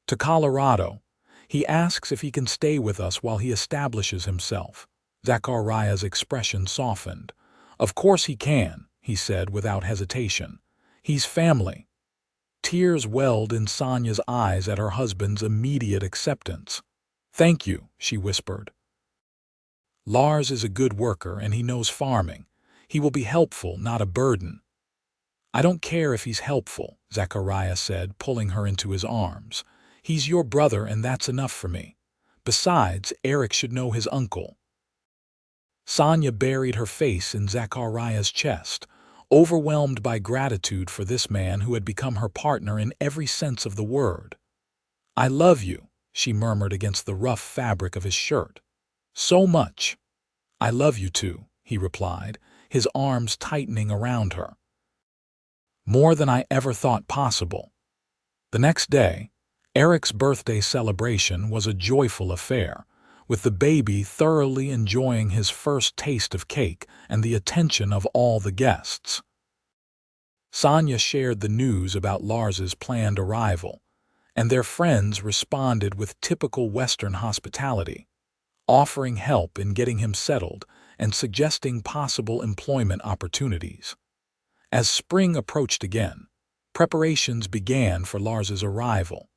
To Colorado. He asks if he can stay with us while he establishes himself." Zachariah's expression softened. "Of course he can," he said without hesitation. "He's family." Tears welled in Sonja's eyes at her husband's immediate acceptance. "Thank you," she whispered. "Lars is a good worker and he knows farming. He will be helpful, not a burden." "I don't care if he's helpful," Zachariah said, pulling her into his arms. "He's your brother and that's enough for me. Besides, Eric should know his uncle." Sonja buried her face in Zachariah's chest, overwhelmed by gratitude for this man who had become her partner in every sense of the word. "I love you," she murmured against the rough fabric of his shirt. "So much." "I love you too," he replied, his arms tightening around her. "More than I ever thought possible." The next day, Eric's birthday celebration was a joyful affair, with the baby thoroughly enjoying his first taste of cake and the attention of all the guests. Sonja shared the news about Lars's planned arrival, and their friends responded with typical Western hospitality, offering help in getting him settled and suggesting possible employment opportunities. As spring approached again, preparations began for Lars's arrival.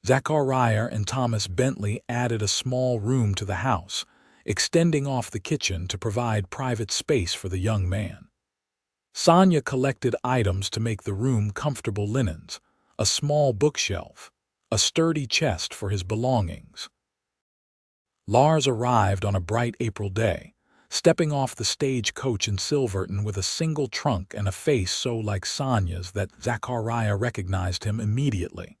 Zachariah and Thomas Bentley added a small room to the house, extending off the kitchen to provide private space for the young man. Sonja collected items to make the room comfortable: linens, a small bookshelf, a sturdy chest for his belongings. Lars arrived on a bright April day, stepping off the stagecoach in Silverton with a single trunk and a face so like Sonja's that Zachariah recognized him immediately.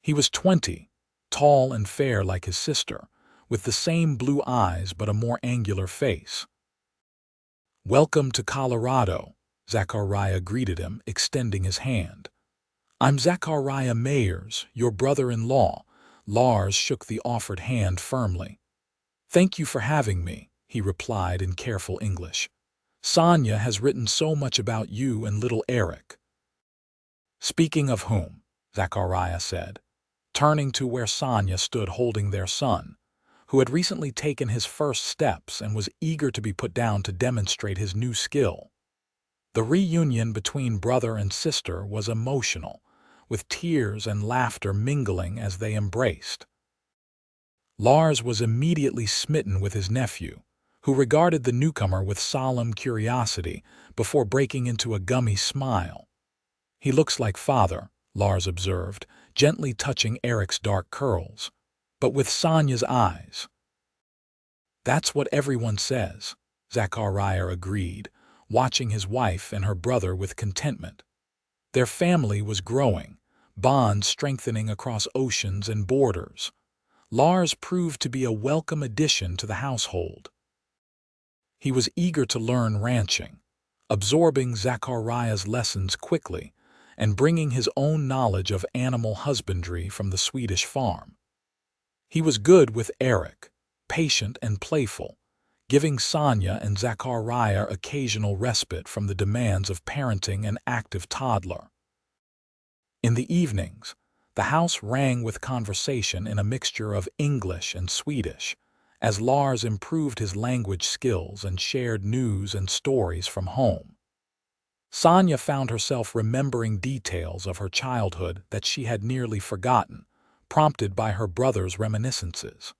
He was 20, tall and fair like his sister, with the same blue eyes but a more angular face. "Welcome to Colorado," Zachariah greeted him, extending his hand. "I'm Zachariah Meyers, your brother-in-law." Lars shook the offered hand firmly. "Thank you for having me," he replied in careful English. "Sonja has written so much about you and little Eric." "Speaking of whom," Zachariah said, turning to where Sonja stood holding their son, who had recently taken his first steps and was eager to be put down to demonstrate his new skill. The reunion between brother and sister was emotional, with tears and laughter mingling as they embraced. Lars was immediately smitten with his nephew, who regarded the newcomer with solemn curiosity before breaking into a gummy smile. "He looks like father," Lars observed, gently touching Eric's dark curls, but with Sonja's eyes. "That's what everyone says," Zachariah agreed, watching his wife and her brother with contentment. Their family was growing, bonds strengthening across oceans and borders. Lars proved to be a welcome addition to the household. He was eager to learn ranching, absorbing Zachariah's lessons quickly and bringing his own knowledge of animal husbandry from the Swedish farm. He was good with Eric, patient and playful, giving Sonja and Zachariah occasional respite from the demands of parenting an active toddler. In the evenings, the house rang with conversation in a mixture of English and Swedish, as Lars improved his language skills and shared news and stories from home. Sonja found herself remembering details of her childhood that she had nearly forgotten, prompted by her brother's reminiscences.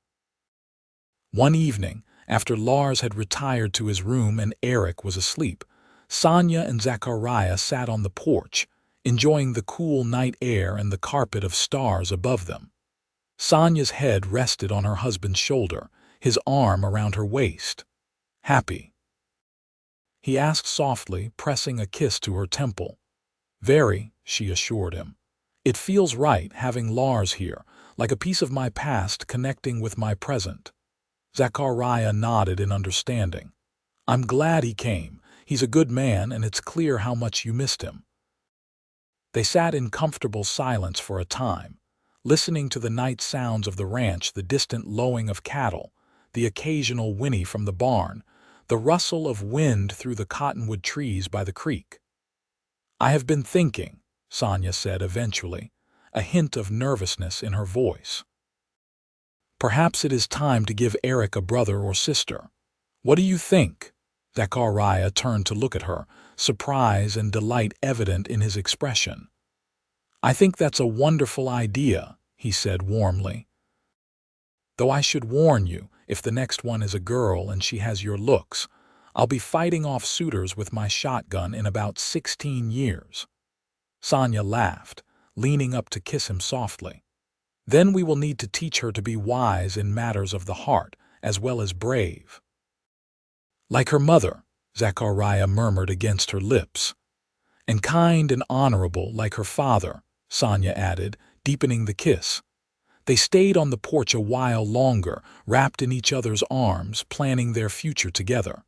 One evening, after Lars had retired to his room and Eric was asleep, Sonja and Zachariah sat on the porch, enjoying the cool night air and the carpet of stars above them. Sonja's head rested on her husband's shoulder, his arm around her waist. "Happy?" he asked softly, pressing a kiss to her temple. "Very," she assured him. "It feels right having Lars here, like a piece of my past connecting with my present." Zachariah nodded in understanding. "I'm glad he came. He's a good man, and it's clear how much you missed him." They sat in comfortable silence for a time, listening to the night sounds of the ranch, the distant lowing of cattle, the occasional whinny from the barn, the rustle of wind through the cottonwood trees by the creek. "I have been thinking," Sonja said eventually, a hint of nervousness in her voice. "Perhaps it is time to give Eric a brother or sister. What do you think?" Zachariah turned to look at her, surprise and delight evident in his expression. "I think that's a wonderful idea," he said warmly. "Though I should warn you, if the next one is a girl and she has your looks, I'll be fighting off suitors with my shotgun in about 16 years. Sonja laughed, leaning up to kiss him softly. "Then we will need to teach her to be wise in matters of the heart, as well as brave." "Like her mother," Zachariah murmured against her lips. "And kind and honorable like her father," Sonja added, deepening the kiss. They stayed on the porch a while longer, wrapped in each other's arms, planning their future together.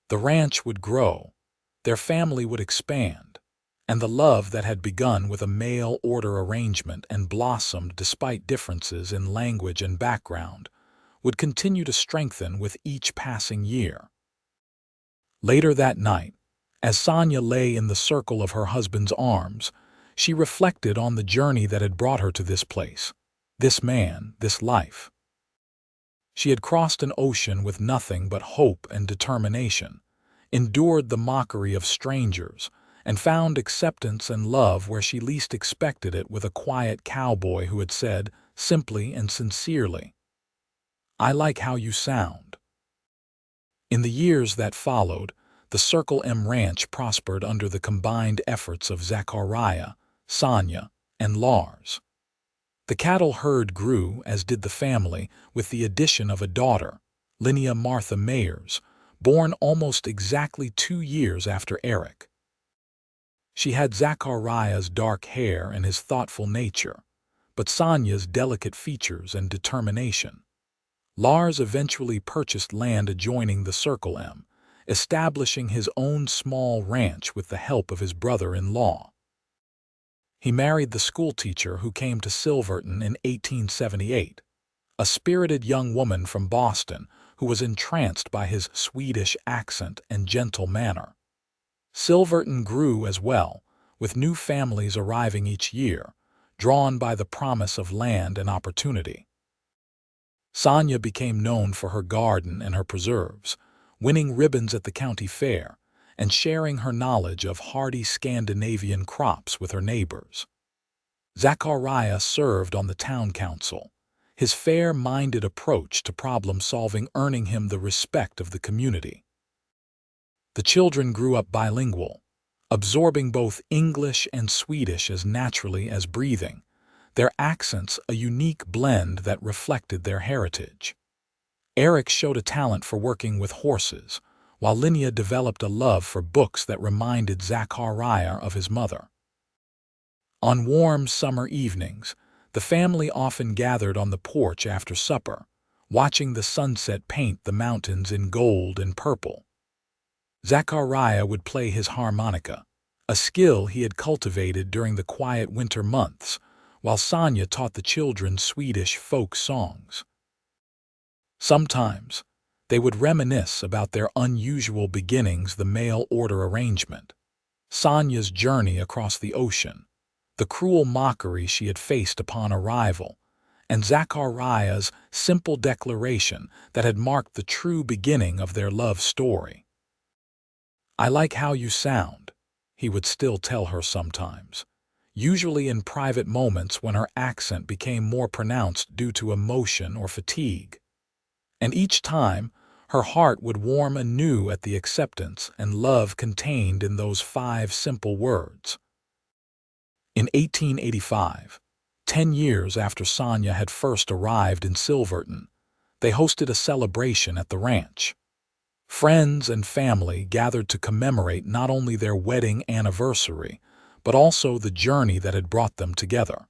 The ranch would grow, their family would expand, and the love that had begun with a mail-order arrangement and blossomed despite differences in language and background would continue to strengthen with each passing year. Later that night, as Sonja lay in the circle of her husband's arms, she reflected on the journey that had brought her to this place, this man, this life. She had crossed an ocean with nothing but hope and determination, endured the mockery of strangers, and found acceptance and love where she least expected it with a quiet cowboy who had said, simply and sincerely, "I like how you sound." In the years that followed, the Circle M Ranch prospered under the combined efforts of Zachariah, Sonja, and Lars. The cattle herd grew, as did the family, with the addition of a daughter, Linnea Martha Meyers, born almost exactly 2 years after Eric. She had Zachariah's dark hair and his thoughtful nature, but Sonja's delicate features and determination. Lars eventually purchased land adjoining the Circle M, establishing his own small ranch with the help of his brother-in-law. He married the schoolteacher who came to Silverton in 1878, a spirited young woman from Boston who was entranced by his Swedish accent and gentle manner. Silverton grew as well, with new families arriving each year, drawn by the promise of land and opportunity. Sonja became known for her garden and her preserves, winning ribbons at the county fair, and sharing her knowledge of hardy Scandinavian crops with her neighbors. Zachariah served on the town council, his fair-minded approach to problem-solving earning him the respect of the community. The children grew up bilingual, absorbing both English and Swedish as naturally as breathing, their accents a unique blend that reflected their heritage. Eric showed a talent for working with horses, while Linnea developed a love for books that reminded Zachariah of his mother. On warm summer evenings, the family often gathered on the porch after supper, watching the sunset paint the mountains in gold and purple. Zachariah would play his harmonica, a skill he had cultivated during the quiet winter months, while Sonja taught the children Swedish folk songs. Sometimes, they would reminisce about their unusual beginnings, the mail order arrangement, Sonja's journey across the ocean, the cruel mockery she had faced upon arrival, and Zachariah's simple declaration that had marked the true beginning of their love story. "I like how you sound," he would still tell her sometimes, usually in private moments when her accent became more pronounced due to emotion or fatigue. And each time, her heart would warm anew at the acceptance and love contained in those 5 simple words. In 1885, 10 years after Sonja had first arrived in Silverton, they hosted a celebration at the ranch. Friends and family gathered to commemorate not only their wedding anniversary, but also the journey that had brought them together.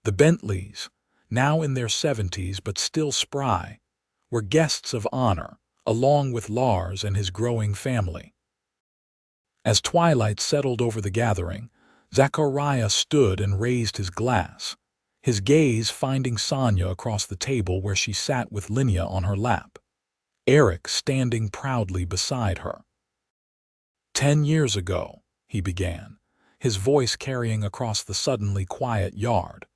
The Bentleys, now in their 70s but still spry, were guests of honor, along with Lars and his growing family. As twilight settled over the gathering, Zachariah stood and raised his glass, his gaze finding Sonja across the table where she sat with Linnea on her lap, Eric standing proudly beside her. "10 years ago," he began, his voice carrying across the suddenly quiet yard,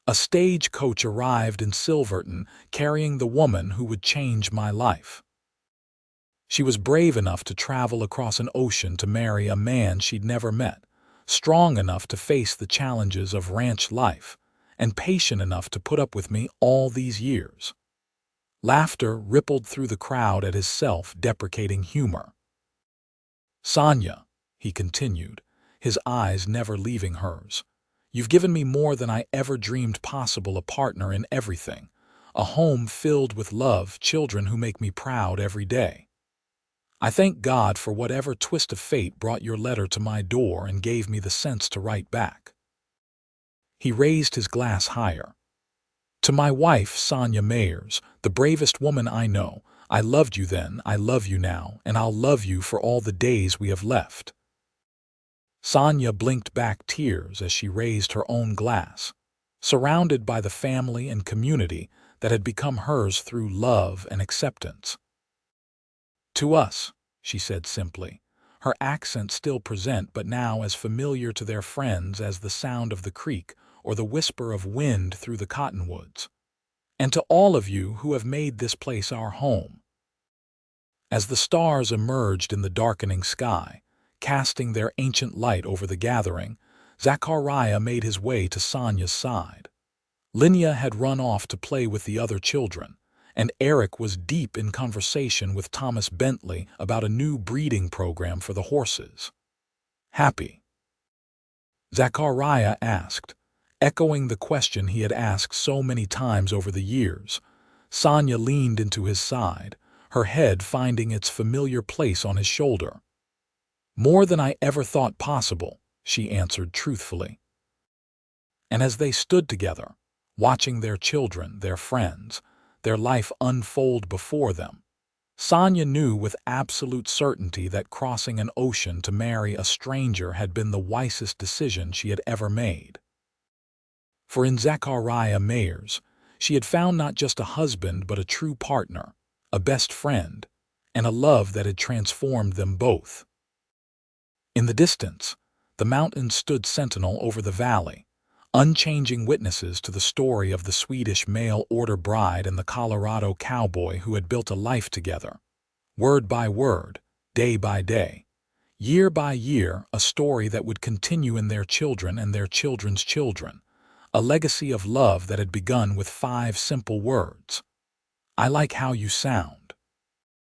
"a stagecoach arrived in Silverton carrying the woman who would change my life. She was brave enough to travel across an ocean to marry a man she'd never met, strong enough to face the challenges of ranch life, and patient enough to put up with me all these years." Laughter rippled through the crowd at his self-deprecating humor. "Sonja," he continued, his eyes never leaving hers, "you've given me more than I ever dreamed possible, a partner in everything, a home filled with love, children who make me proud every day. I thank God for whatever twist of fate brought your letter to my door and gave me the sense to write back." He raised his glass higher. "To my wife, Sonja Meyers, the bravest woman I know, I loved you then, I love you now, and I'll love you for all the days we have left." Sonja blinked back tears as she raised her own glass, surrounded by the family and community that had become hers through love and acceptance. "To us," she said simply, her accent still present but now as familiar to their friends as the sound of the creek or the whisper of wind through the cottonwoods. "And to all of you who have made this place our home." As the stars emerged in the darkening sky, casting their ancient light over the gathering, Zachariah made his way to Sonja's side. Linnea had run off to play with the other children, and Eric was deep in conversation with Thomas Bentley about a new breeding program for the horses. "Happy?" Zachariah asked, echoing the question he had asked so many times over the years. Sonja leaned into his side, her head finding its familiar place on his shoulder. "More than I ever thought possible," she answered truthfully. And as they stood together, watching their children, their friends, their life unfold before them, Sonja knew with absolute certainty that crossing an ocean to marry a stranger had been the wisest decision she had ever made. For in Zachariah Meyers, she had found not just a husband but a true partner, a best friend, and a love that had transformed them both. In the distance, the mountains stood sentinel over the valley, unchanging witnesses to the story of the Swedish mail-order bride and the Colorado cowboy who had built a life together. Word by word, day by day, year by year, a story that would continue in their children and their children's children, a legacy of love that had begun with 5 simple words. I like how you sound.